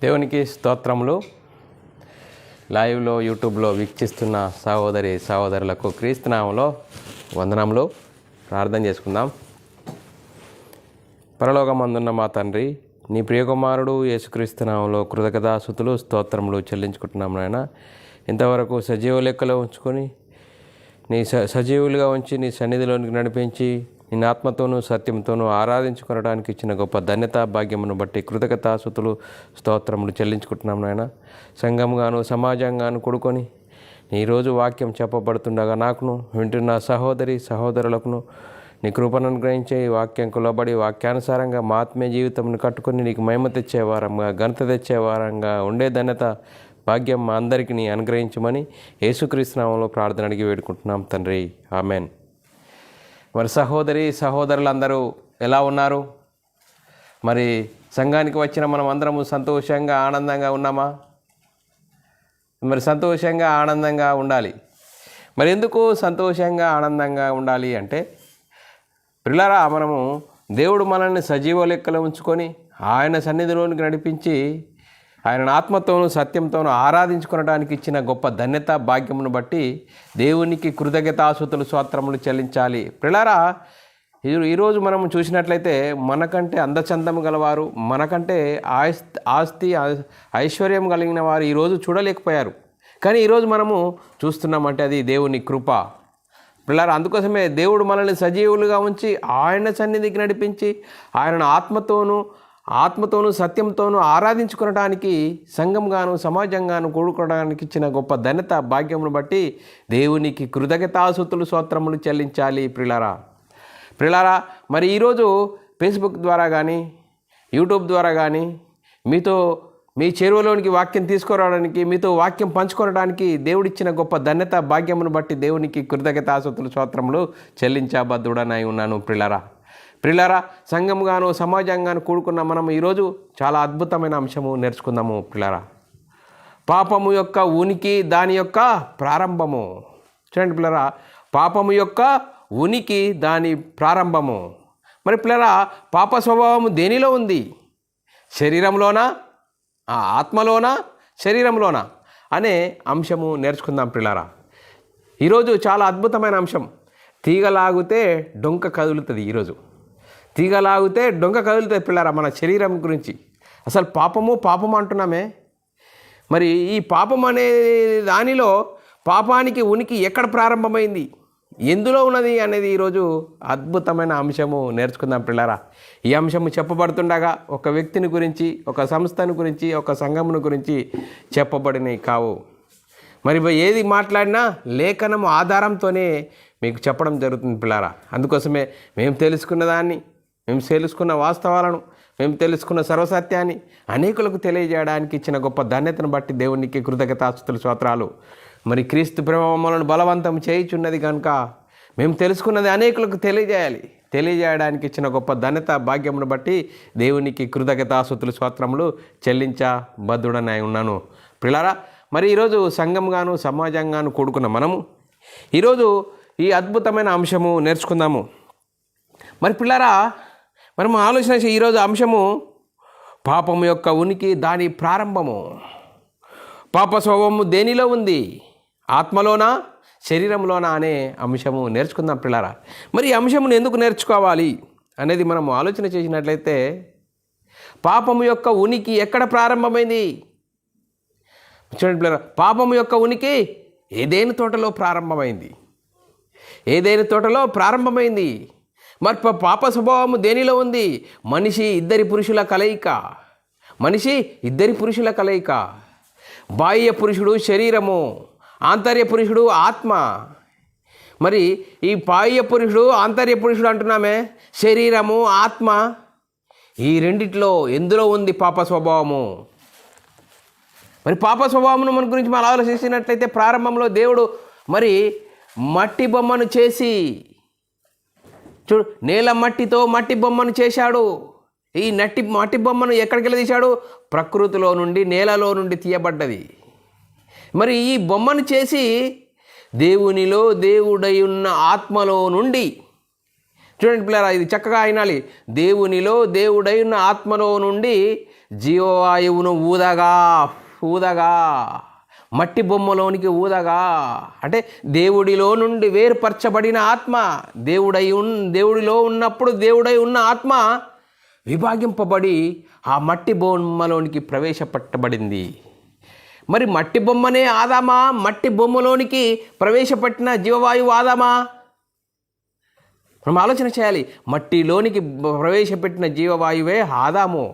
దేవునికి స్తోత్రములు. లైవ్లో యూట్యూబ్లో వీక్షిస్తున్న సహోదరులకు క్రీస్తునామంలో వందనములు. ప్రార్థన చేసుకుందాం. పరలోకమందున్న మా తండ్రి, నీ ప్రియకుమారుడు యేసుక్రీస్తునామంలో కృతజ్ఞతాస్తుతులు స్తోత్రములు చెల్లించుకుంటున్నాం నాయన. ఇంతవరకు సజీవ లెక్కలో ఉంచుకొని నీ సజీవులుగా ఉంచి నీ సన్నిధిలోనికి నడిపించి నిన్న ఆత్మతోనూ సత్యంతోనూ ఆరాధించుకోవడానికి ఇచ్చిన గొప్ప ధన్యత భాగ్యమును బట్టి కృతజ్ఞతాస్తుతులు స్తోత్రములు చెల్లించుకుంటున్నాం నాయన. సంఘంగాను సమాజంగాను కూడుకొని ఈరోజు వాక్యం చెప్పబడుతుండగా నాకును వింటున్న సహోదరులకును నీ కృపను అనుగ్రహించే ఈ వాక్యంకు లోబడి వాక్యానుసారంగా మా ఆత్మీయ జీవితంను కట్టుకొని నీకు మహిమ తెచ్చే వారంగా, ఘనత తెచ్చే వారంగా ఉండే ధన్యత భాగ్యం మా అందరికీ నీ అనుగ్రహించమని యేసుక్రీస్తు నామములో ప్రార్థన అడిగి వేడుకుంటున్నాం తండ్రి, ఆమెన్. మరి సహోదరులందరూ ఎలా ఉన్నారు? మరి సంఘానికి వచ్చిన మనం అందరము సంతోషంగా ఆనందంగా ఉన్నామా? మరి సంతోషంగా ఆనందంగా ఉండాలి. మరి ఎందుకు సంతోషంగా ఆనందంగా ఉండాలి అంటే, పిల్లరా, మనము దేవుడు మనల్ని సజీవ లెక్కలో ఉంచుకొని ఆయన సన్నిధిలోనికి నడిపించి ఆయన ఆత్మతోనూ సత్యంతోనూ ఆరాధించుకోవడానికి ఇచ్చిన గొప్ప ధన్యత భాగ్యమును బట్టి దేవునికి కృతజ్ఞతాస్తుతులు స్తోత్రములు చెల్లించాలి. పిల్లరా, ఈరోజు మనం చూసినట్లయితే మనకంటే అందచందము గలవారు, మనకంటే ఆస్తి ఐశ్వర్యం కలిగిన వారు ఈరోజు చూడలేకపోయారు. కానీ ఈరోజు మనము చూస్తున్నామంటే అది దేవుని కృప. పిల్లరా, అందుకోసమే దేవుడు మనల్ని సజీవులుగా ఉంచి ఆయన సన్నిధికి నడిపించి ఆయన ఆత్మతోనూ సత్యంతోనూ ఆరాధించుకోవడానికి సంఘంగాను సమాజంగాను కూడుకోవడానికి ఇచ్చిన గొప్ప ధన్యత భాగ్యమును బట్టి దేవునికి కృతజ్ఞతాస్తుతులు స్తోత్రములు చెల్లించాలి. ప్రియులారా, మరి ఈరోజు ఫేస్బుక్ ద్వారా కానీ యూట్యూబ్ ద్వారా కానీ మీ చెరువులోనికి వాక్యం తీసుకురావడానికి, మీతో వాక్యం పంచుకోవడానికి దేవుడిచ్చిన గొప్ప ధన్యత భాగ్యమును బట్టి దేవునికి కృతజ్ఞతాస్తుతులు స్తోత్రములు చెల్లించబద్దుడనై ఉన్నాను. ప్రియులారా, సంఘంగాను సమాజంగాను కూడుకున్న మనం ఈరోజు చాలా అద్భుతమైన అంశము నేర్చుకుందాము. ప్రియులారా, పాపము యొక్క ఉనికి, దాని యొక్క ప్రారంభము. చూడండి పిల్లరా, పాపము యొక్క ఉనికి, దాని ప్రారంభము. మరి పిల్లరా, పాప స్వభావము దేనిలో ఉంది? శరీరంలోనా, ఆత్మలోనా, శరీరంలోనా అనే అంశము నేర్చుకుందాం. పిల్లరా, ఈరోజు చాలా అద్భుతమైన అంశం. తీగలాగితే డొంక కదులుతుంది. ఈరోజు తీగలాగితే డొంక కదులుతుంది. పిల్లరా, మన శరీరం గురించి అసలు పాపము అంటున్నామే. మరి ఈ పాపం అనే దానిలో పాపానికి ఉనికి ఎక్కడ ప్రారంభమైంది, ఎందులో ఉన్నది అనేది ఈరోజు అద్భుతమైన అంశము నేర్చుకుందాం. పిల్లరా, ఈ అంశము చెప్పబడుతుండగా ఒక వ్యక్తిని గురించి, ఒక సంస్థను గురించి, ఒక సంఘమును గురించి చెప్పబడినవి కావు. మరి ఏది మాట్లాడినా లేఖనము ఆధారంతోనే మీకు చెప్పడం జరుగుతుంది. పిల్లరా, అందుకోసమే మేము తెలుసుకున్న వాస్తవాలను, మేము తెలుసుకున్న సర్వసత్యాన్ని అనేకులకు తెలియజేయడానికి ఇచ్చిన గొప్ప ధన్యతను బట్టి దేవునికి కృతజ్ఞతాస్తుతులు స్తోత్రాలు. మరి క్రీస్తు ప్రేమ మమ్మల్ని బలవంతం చేయుచున్నది కనుక మేము తెలుసుకున్నది అనేకులకు తెలియజేయడానికి ఇచ్చిన గొప్ప ధన్యత భాగ్యమును బట్టి దేవునికి కృతజ్ఞతాస్తుతులు స్తోత్రములు చెల్లించబద్దుడనై ఉన్నాను. పిల్లరా, మరి ఈరోజు సంఘంగాను సమాజంగాను కూడుకున్న మనము ఈరోజు ఈ అద్భుతమైన అంశము నేర్చుకుందాము. మరి పిల్లరా, మనము ఆలోచన ఈరోజు అంశము పాపము యొక్క ఉనికి, దాని ప్రారంభము. పాప స్వభావము దేనిలో ఉంది? ఆత్మలోనా, శరీరంలోనా అనే అంశము నేర్చుకుందాం. పిల్లరా, మరి ఈ అంశమును ఎందుకు నేర్చుకోవాలి అనేది మనం ఆలోచన చేసినట్లయితే, పాపము యొక్క ఉనికి ఎక్కడ ప్రారంభమైంది? చూడండి పిల్లరా, పాపము యొక్క ఉనికి ఏదైనా తోటలో ప్రారంభమైంది. మరి పాప స్వభావము దేనిలో ఉంది? మనిషి ఇద్దరి పురుషుల కలయిక. బాహ్య పురుషుడు శరీరము, ఆంతర్య పురుషుడు ఆత్మ. మరి ఈ బాహ్య పురుషుడు, ఆంతర్య పురుషుడు అంటున్నామే, శరీరము, ఆత్మ, ఈ రెండిట్లో ఎందులో ఉంది పాప స్వభావము? మరి పాప స్వభావమును మన గురించి మనం ఆలోచించినట్లయితే, ప్రారంభంలో దేవుడు మరి మట్టి బొమ్మను చేసి, నేల మట్టితో మట్టి బొమ్మను చేశాడు. ఈ మట్టి బొమ్మను ఎక్కడికి వెళ్ళి తీశాడు? ప్రకృతిలో నుండి, నేలలో నుండి తీయబడ్డది. మరి ఈ బొమ్మను చేసి దేవునిలో దేవుడై ఉన్న ఆత్మలో నుండి, చూడండి పిల్లరా, ఇది చక్కగా వినాలి, దేవునిలో దేవుడై ఉన్న ఆత్మలో నుండి జీవవాయువును ఊదగా మట్టి బొమ్మలోనికి ఊదగా, అంటే దేవుడిలో నుండి వేరుపరచబడిన ఆత్మ, దేవుడిలో ఉన్నప్పుడు దేవుడై ఉన్న ఆత్మ విభాగింపబడి ఆ మట్టి బొమ్మలోనికి ప్రవేశపెట్టబడింది. మరి మట్టి బొమ్మనే ఆదామా? మట్టి బొమ్మలోనికి ప్రవేశపెట్టిన జీవవాయువు ఆదామా? మనం ఆలోచన చేయాలి. మట్టిలోనికి ప్రవేశపెట్టిన జీవవాయువే ఆదాము.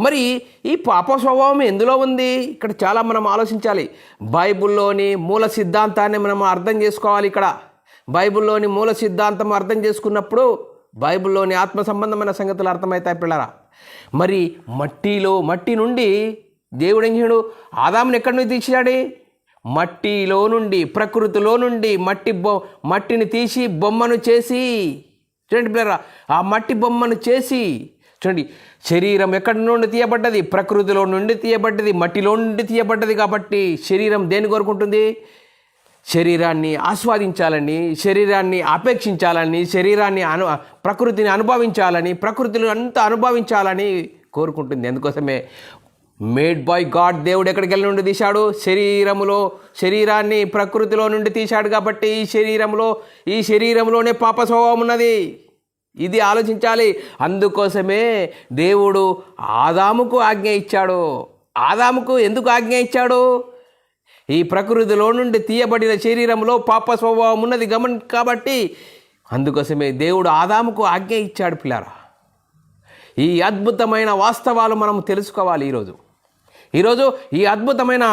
మరి ఈ పాప స్వభావం ఎందులో ఉంది? ఇక్కడ చాలా మనం ఆలోచించాలి. బైబిల్లోని మూల సిద్ధాంతాన్ని మనం అర్థం చేసుకోవాలి. ఇక్కడ బైబిల్లోని మూల సిద్ధాంతం అర్థం చేసుకున్నప్పుడు బైబిల్లోని ఆత్మ సంబంధమైన సంగతులు అర్థమవుతాయి పిల్లరా. మరి మట్టి నుండి దేవుడు ఏం చేయడు? ఆదాముని ఎక్కడి నుంచి తీసాడు? మట్టిలో నుండి, ప్రకృతిలో నుండి మట్టిని తీసి బొమ్మను చేసి, చూడండి పిల్లరా, ఆ మట్టి బొమ్మను చేసి, చూడండి, శరీరం ఎక్కడి నుండి తీయబడ్డది? ప్రకృతిలో నుండి తీయబడ్డది, మట్టిలో నుండి తీయబడ్డది. కాబట్టి శరీరం దేని కోరుకుంటుంది? శరీరాన్ని ఆస్వాదించాలని, శరీరాన్ని ఆపేక్షించాలని, ప్రకృతిని అనుభవించాలని, ప్రకృతిని అంతా అనుభవించాలని కోరుకుంటుంది. అందుకోసమే మేడ్ బై గాడ్, దేవుడు ఎక్కడికి వెళ్ళి నుండి తీశాడు? శరీరాన్ని ప్రకృతిలో నుండి తీశాడు. కాబట్టి ఈ శరీరంలోనే పాప స్వభావం ఉన్నది. ఇది ఆలోచించాలి. అందుకోసమే దేవుడు ఆదాముకు ఆజ్ఞ ఇచ్చాడు. ఆదాముకు ఎందుకు ఆజ్ఞ ఇచ్చాడు? ఈ ప్రకృతిలో నుండి తీయబడిన శరీరంలో పాప స్వభావం ఉన్నది కాబట్టి అందుకోసమే దేవుడు ఆదాముకు ఆజ్ఞ ఇచ్చాడు పిల్లారా. ఈ అద్భుతమైన వాస్తవాలు మనం తెలుసుకోవాలి. ఈరోజు ఈ అద్భుతమైన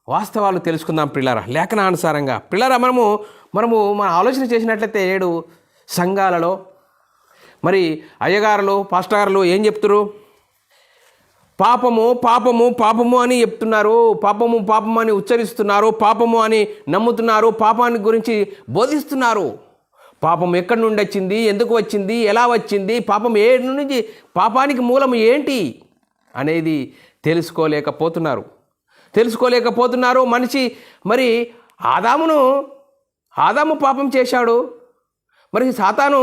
వాస్తవాలు తెలుసుకుందాం పిల్లారా, లేఖనానుసారంగా. పిల్లారా, మనము మన ఆలోచన చేసినట్లయితే 7 సంఘాలలో మరి అయ్యగారులు, పాస్టర్లు ఏం చెప్తున్నారు? పాపము పాపము పాపము అని చెప్తున్నారు. పాపము అని ఉచ్చరిస్తున్నారు. పాపము అని నమ్ముతున్నారు. పాపాన్ని గురించి బోధిస్తున్నారు. పాపం ఎక్కడి నుండి వచ్చింది, ఎందుకు వచ్చింది, ఎలా వచ్చింది, పాపం ఏడు నుంచి, పాపానికి మూలం ఏంటి అనేది తెలుసుకోలేకపోతున్నారు. మనిషి మరి ఆదాము పాపం చేశాడు. మరి సాతాను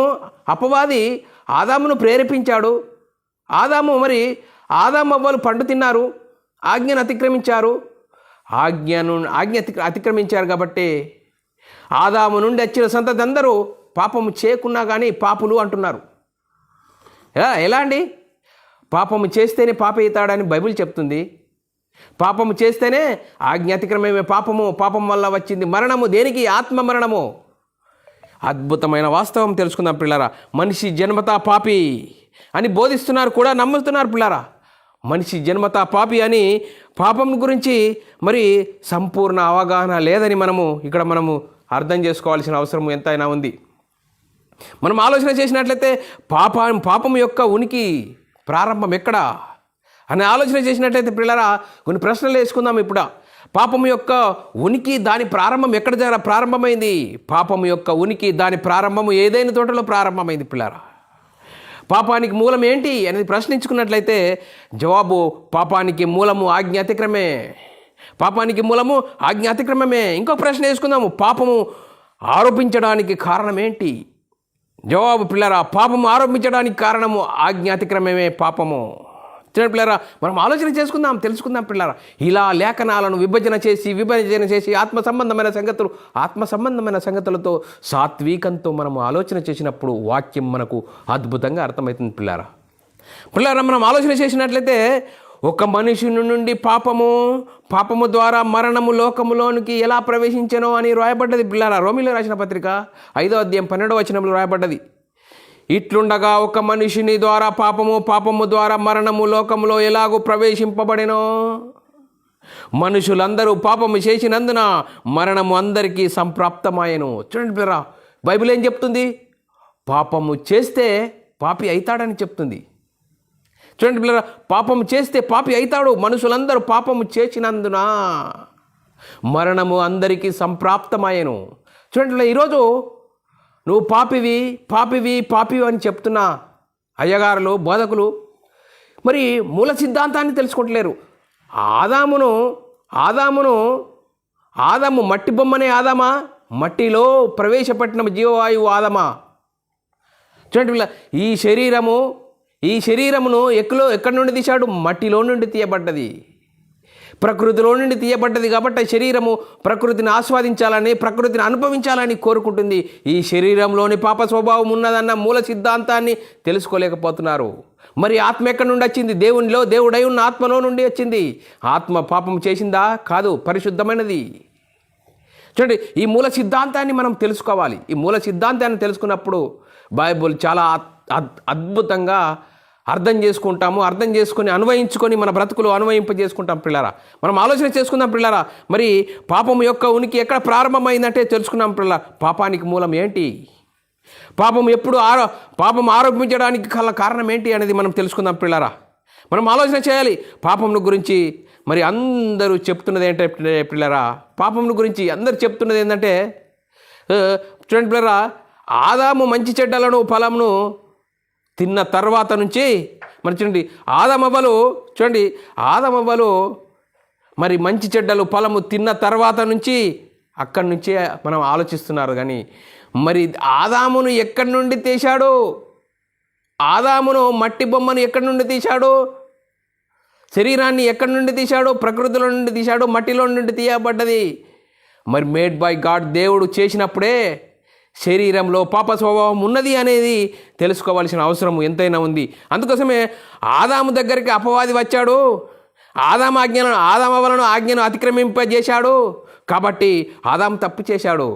అపవాది ఆదామును ప్రేరేపించాడు. ఆదాము అవ్వలు పండు తిన్నారు, ఆజ్ఞను అతిక్రమించారు. అతిక్రమించారు కాబట్టి ఆదాము నుండి వచ్చిన సంతతి అందరూ పాపము చేయకున్నా కానీ పాపులు అంటున్నారు. ఎలా అండి? పాపము చేస్తేనే పాప అవుతాడని బైబిల్ చెప్తుంది. పాపము చేస్తేనే ఆజ్ఞ అతిక్రమమే పాపం వల్ల వచ్చింది మరణము. దేనికి? ఆత్మ మరణము. అద్భుతమైన వాస్తవం తెలుసుకుందాం పిల్లారా. మనిషి జన్మతా పాపి అని బోధిస్తున్నారు కూడా, నమ్ముతున్నారు పిల్లారా. మనిషి జన్మతా పాపి అని పాపం గురించి మరి సంపూర్ణ అవగాహన లేదని మనము అర్థం చేసుకోవాల్సిన అవసరం ఎంతైనా ఉంది. మనం ఆలోచన చేసినట్లయితే పాపం యొక్క ఉనికి ప్రారంభం ఎక్కడ అని ఆలోచన చేసినట్లయితే పిల్లరా కొన్ని ప్రశ్నలు వేసుకుందాం. ఇప్పుడు పాపం యొక్క ఉనికి, దాని ప్రారంభం ఎక్కడ ప్రారంభమైంది? పాపం యొక్క ఉనికి, దాని ప్రారంభము ఏదైనా తోటలో ప్రారంభమైంది పిల్లరా. పాపానికి మూలం ఏంటి అనేది ప్రశ్నించుకున్నట్లయితే జవాబు పాపానికి మూలము ఆజ్ఞ అతిక్రమే. పాపానికి మూలము ఆజ్ఞ అతిక్రమమే. ఇంకొక ప్రశ్న వేసుకుందాము, పాపము ఆరోపించడానికి కారణం ఏంటి? జవాబు పిల్లరా, పాపము ఆరోపించడానికి కారణము ఆజ్ఞ అతిక్రమమే పాపము. చిన్న పిల్లరా, మనం ఆలోచన తెలుసుకుందాం పిల్లరా. ఇలా లేఖనాలను విభజన చేసి ఆత్మ సంబంధమైన సంగతులతో సాత్వికంతో మనం ఆలోచన చేసినప్పుడు వాక్యం మనకు అద్భుతంగా అర్థమవుతుంది పిల్లరా. మనం ఆలోచన చేసినట్లయితే ఒక మనుషుని నుండి పాపము ద్వారా మరణము లోకములోనికి ఎలా ప్రవేశించెనో అని రాయబడ్డది పిల్లరా. రోమీయులకు రాసిన పత్రిక 5వ అధ్యాయం 12వ వచనంలో రాయబడ్డది. ఇట్లుండగా ఒక మనిషిని ద్వారా పాపము ద్వారా మరణము లోకములో ఎలాగూ ప్రవేశింపబడెనో, మనుషులందరూ పాపము చేసినందున మరణము అందరికీ సంప్రాప్తమాయెను. చూడండి పిల్లరా, బైబిల్ ఏం చెప్తుంది? పాపము చేస్తే పాపి అవుతాడని చెప్తుంది. చూడండి పిల్లరా, పాపము చేస్తే పాపి అవుతాడు. మనుషులందరూ పాపము చేసినందున మరణము అందరికీ సంప్రాప్తమాయెను. చూడండి, ఈరోజు నువ్వు పాపివి అని చెప్తున్నా అయ్యగారులు, బోధకులు మరి మూల సిద్ధాంతాన్ని తెలుసుకుంటలేరు. ఆదాము మట్టి బొమ్మనే ఆదామా? మట్టిలో ప్రవేశపెట్టిన జీవవాయువు ఆదామా? చూడండి పిల్ల, ఈ శరీరమును ఎక్కడి నుండి తీశాడు? మట్టిలో నుండి తీయబడ్డది, ప్రకృతిలో నుండి తీయబడ్డది. కాబట్టి శరీరము ప్రకృతిని ఆస్వాదించాలని, ప్రకృతిని అనుభవించాలని కోరుకుంటుంది. ఈ శరీరంలోని పాప స్వభావం ఉన్నదన్న మూల సిద్ధాంతాన్ని తెలుసుకోలేకపోతున్నారు. మరి ఆత్మ ఎక్కడి నుండి వచ్చింది? దేవునిలో దేవుడై ఉన్న ఆత్మలో నుండి వచ్చింది. ఆత్మ పాపం చేసిందా? కాదు, పరిశుద్ధమైనది. చూడండి, ఈ మూల సిద్ధాంతాన్ని మనం తెలుసుకోవాలి. ఈ మూల సిద్ధాంతాన్ని తెలుసుకున్నప్పుడు బైబుల్ చాలా అద్భుతంగా అర్థం చేసుకుంటాము. అర్థం చేసుకొని అన్వయించుకొని మన బ్రతుకులు అన్వయింపజేసుకుంటాం పిల్లరా. మనం ఆలోచన చేసుకుందాం పిల్లరా. మరి పాపం యొక్క ఉనికి ఎక్కడ ప్రారంభమైందంటే తెలుసుకున్నాం పిల్లరా. పాపానికి మూలం ఏంటి? పాపం ఆరోపించడానికి కారణం ఏంటి అనేది మనం తెలుసుకుందాం పిల్లరా. మనం ఆలోచన చేయాలి. పాపం గురించి మరి అందరూ చెప్తున్నది ఏంటంటే పిల్లరా, పాపం గురించి అందరూ చెప్తున్నది ఏంటంటే, చూడండి పిల్లరా, ఆదాము మంచి చెడ్డలను ఫలమును తిన్న తర్వాత నుంచి మరి చూడండి, ఆదమవ్వలు మరి మంచి చెడ్డలు ఫలము తిన్న తర్వాత నుంచి అక్కడి నుంచే మనం ఆలోచిస్తున్నారు. కానీ మరి ఆదామును ఎక్కడి నుండి తీశాడు? ఆదామును మట్టి బొమ్మను ఎక్కడి నుండి తీశాడు? శరీరాన్ని ఎక్కడి నుండి తీశాడు? ప్రకృతిలో నుండి తీశాడు, మట్టిలో నుండి తీయబడ్డది. మరి మేడ్ బై గాడ్, దేవుడు చేసినప్పుడే శరీరంలో పాప స్వభావం ఉన్నది అనేది తెలుసుకోవాల్సిన అవసరం ఎంతైనా ఉంది. అందుకోసమే ఆదాము దగ్గరికి అపవాది వచ్చాడు. ఆదాము ఆజ్ఞను అతిక్రమింపజేశాడు. కాబట్టి ఆదాము తప్పు చేశాడు.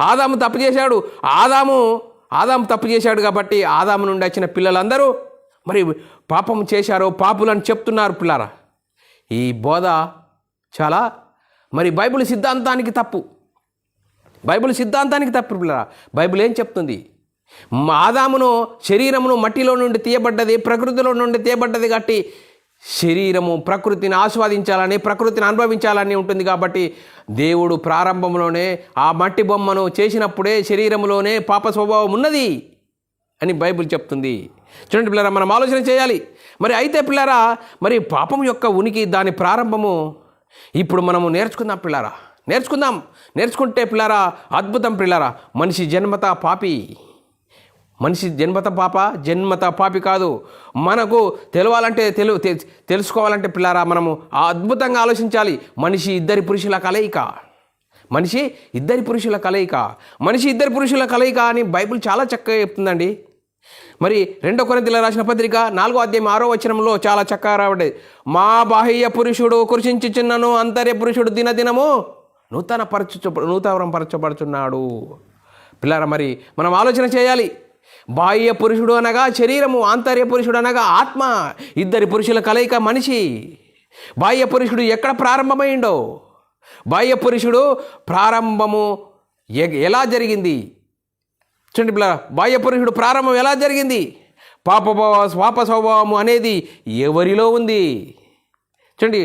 ఆదాము తప్పు చేశాడు కాబట్టి ఆదాము నుండి వచ్చిన పిల్లలందరూ మరి పాపం చేశారు, పాపులని చెప్తున్నారు పిల్లారా. ఈ బోధ చాలా మరి బైబిల్ సిద్ధాంతానికి తప్పు పిల్లరా. బైబిల్ ఏం చెప్తుంది? ఆదామును శరీరమును మట్టిలో నుండి తీయబడ్డది, ప్రకృతిలో నుండి తీయబడ్డది. కాబట్టి శరీరము ప్రకృతిని ఆస్వాదించాలని, ప్రకృతిని అనుభవించాలని ఉంటుంది. కాబట్టి దేవుడు ప్రారంభంలోనే ఆ మట్టి బొమ్మను చేసినప్పుడే శరీరంలోనే పాప స్వభావం ఉన్నది అని బైబిల్ చెప్తుంది. చూడండి పిల్లరా, మనం ఆలోచన చేయాలి. మరి అయితే పిల్లరా, మరి పాపం యొక్క ఉనికి, దాని ప్రారంభము ఇప్పుడు మనము నేర్చుకుందాం పిల్లరా. నేర్చుకుంటే పిల్లరా అద్భుతం పిల్లరా. మనిషి జన్మత పాపి కాదు. మనకు తెలుసుకోవాలంటే పిల్లరా మనము అద్భుతంగా ఆలోచించాలి. మనిషి ఇద్దరి పురుషుల కలయిక అని బైబిల్ చాలా చక్కగా చెప్తుందండి. మరి 2 కొరింథీయులకు రాసిన పత్రిక 4వ అధ్యాయం 6వ వచనంలో చాలా చక్కగా రాబడ్డది. మా బాహ్య పురుషుడు కృషించుచున్నను, అంతర్య పురుషుడు దినదినము నూతనం పరచబడుచున్నాడు. పిల్లరా, మరి మనం ఆలోచన చేయాలి. బాహ్య పురుషుడు అనగా శరీరము, ఆంతర్య పురుషుడు అనగా ఆత్మ. ఇద్దరి పురుషుల కలయిక మనిషి. బాహ్య పురుషుడు ఎక్కడ ప్రారంభమైండో, బాహ్య పురుషుడు ప్రారంభము ఎలా జరిగింది? చూడండి పిల్లరా, బాహ్య పురుషుడు ప్రారంభం ఎలా జరిగింది? పాప స్వభావము అనేది ఎవరిలో ఉంది? చూడండి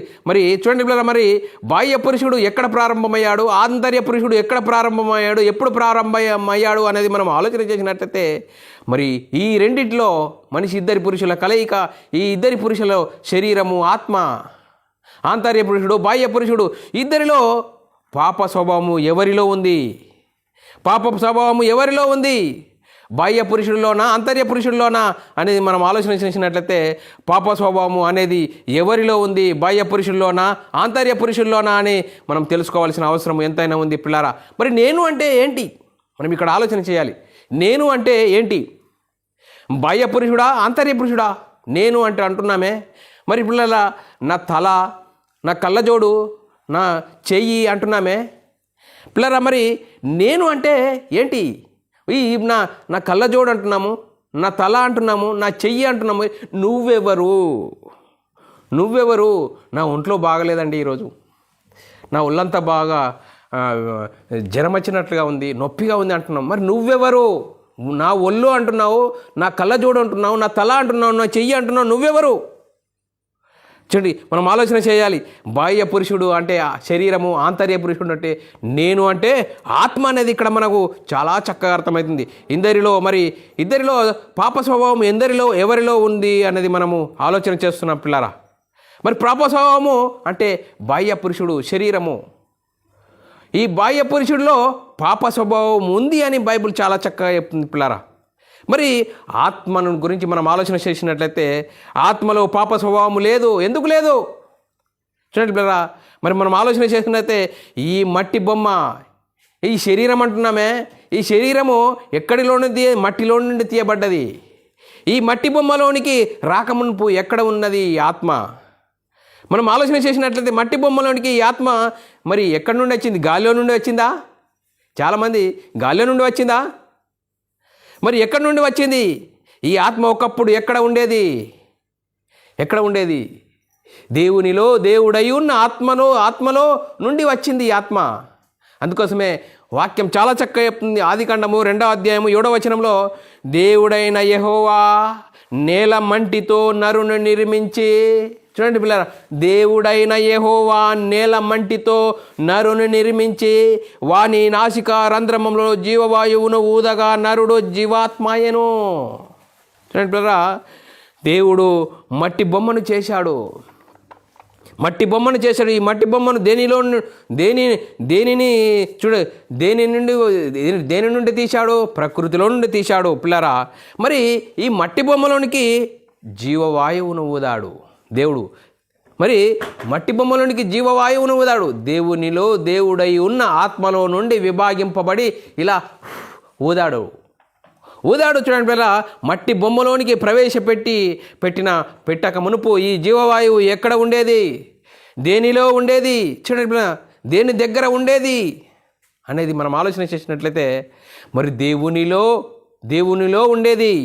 పిల్లరా, మరి బాహ్య పురుషుడు ఎక్కడ ప్రారంభమయ్యాడు, ఆంతర్య పురుషుడు ఎక్కడ ప్రారంభమయ్యాడు, ఎప్పుడు ప్రారంభమయ్యాడు అనేది మనం ఆలోచన చేసినట్లయితే మరి ఈ రెండిట్లో మనిషి ఇద్దరి పురుషుల కలయిక. ఈ ఇద్దరి పురుషుల శరీరము, ఆత్మ, ఆంతర్య పురుషుడు, బాహ్య పురుషుడు, ఇద్దరిలో పాప స్వభావము ఎవరిలో ఉంది? బాహ్య పురుషుల్లోనా, ఆంతర్య పురుషుల్లోనా అనేది మనం ఆలోచన చేసినట్లయితే పాప స్వభావము అనేది ఎవరిలో ఉంది? బాహ్య పురుషుల్లోనా, ఆంతర్య పురుషుల్లోనా అని మనం తెలుసుకోవాల్సిన అవసరం ఎంతైనా ఉంది పిల్లారా. మరి నేను అంటే ఏంటి? మనం ఇక్కడ ఆలోచన చేయాలి. నేను అంటే ఏంటి? బాహ్య పురుషుడా, ఆంతర్య పురుషుడా? నేను అంటే అంటున్నామే. మరి పిల్లల నా తల, నా కళ్ళజోడు, నా చెయ్యి అంటున్నామే పిల్లరా. మరి నేను అంటే ఏంటి? నా కళ్ళజోడు అంటున్నాము, నా తల అంటున్నాము, నా చెయ్యి అంటున్నాము. నువ్వెవరు? నా ఒంట్లో బాగలేదండి, ఈరోజు నా ఒళ్ళంతా బాగా జ్వరం వచ్చినట్లుగా ఉంది, నొప్పిగా ఉంది అంటున్నావు. మరి నువ్వెవరు? నా ఒళ్ళు అంటున్నావు, నా కళ్ళజోడు అంటున్నావు, నా తల అంటున్నావు, నా చెయ్యి అంటున్నావు. నువ్వెవరు? చూడండి, మనం ఆలోచన చేయాలి. బాహ్య పురుషుడు అంటే శరీరము, ఆంతర్య పురుషుడు అంటే నేను అంటే ఆత్మ అనేది ఇక్కడ మనకు చాలా చక్కగా అర్థమవుతుంది. ఇద్దరిలో పాప స్వభావం ఎవరిలో ఉంది అనేది మనము ఆలోచన చేస్తున్నాం పిల్లరా. మరి పాప స్వభావము అంటే బాహ్య పురుషుడు, శరీరము. ఈ బాహ్య పురుషుడిలో పాప స్వభావం ఉంది అని బైబిల్ చాలా చక్కగా చెప్తుంది పిల్లరా. మరి ఆత్మను గురించి మనం ఆలోచన చేసినట్లయితే ఆత్మలో పాప స్వభావం లేదు. ఎందుకు లేదు చూడండి పిల్లరా, మరి మనం ఆలోచన చేసినట్లయితే ఈ మట్టి బొమ్మ, ఈ శరీరం అంటున్నామే, ఈ శరీరము ఎక్కడిలో నుండి, మట్టిలో నుండి తీయబడ్డది. ఈ మట్టి బొమ్మలోనికి రాకమునుపు ఎక్కడ ఉన్నది ఆత్మ? మనం ఆలోచన చేసినట్లయితే మట్టి బొమ్మలోనికి ఈ ఆత్మ మరి ఎక్కడి నుండి వచ్చింది? గాలిలో నుండి వచ్చిందా? చాలామంది గాలిలో నుండి వచ్చిందా? మరి ఎక్కడి నుండి వచ్చింది ఈ ఆత్మ? ఒకప్పుడు ఎక్కడ ఉండేది? ఎక్కడ ఉండేది? దేవునిలో దేవుడై ఉన్న ఆత్మలో నుండి వచ్చింది ఈ ఆత్మ. అందుకోసమే వాక్యం చాలా చక్కగా చెప్తుంది. ఆదికాండము 2వ అధ్యాయము 7వ వచనంలో, దేవుడైన యెహోవా నేల మంటితో నరుని నిర్మించి, చూడండి పిల్లరా, దేవుడైన యెహోవా నేల మంటితో నరుని నిర్మించి వాని నాసికా రంధ్రమంలో జీవవాయువును ఊదగా నరుడు జీవాత్మాయను. చూడండి పిల్లరా, దేవుడు మట్టి బొమ్మను చేశాడు. మట్టి బొమ్మను చేశాడు. ఈ మట్టి బొమ్మను దేనిని చూడు, దేని నుండి తీశాడు? ప్రకృతిలో నుండి తీశాడు పిల్లరా. మరి ఈ మట్టి బొమ్మలోనికి జీవవాయువును ఊదాడు దేవుడు. మరి మట్టి బొమ్మలోనికి జీవవాయువును ఊదాడు. దేవునిలో దేవుడై ఉన్న ఆత్మలో నుండి విభాగింపబడి ఇలా ఊదాడు. చూడండి పిల్ల, మట్టి బొమ్మలోనికి పెట్టక మునుపు ఈ జీవవాయువు ఎక్కడ ఉండేది? దేనిలో ఉండేది? చూడండి పిల్ల, దేని దగ్గర ఉండేది అనేది మనం ఆలోచన చేసినట్లయితే, మరి దేవునిలో ఉండేది.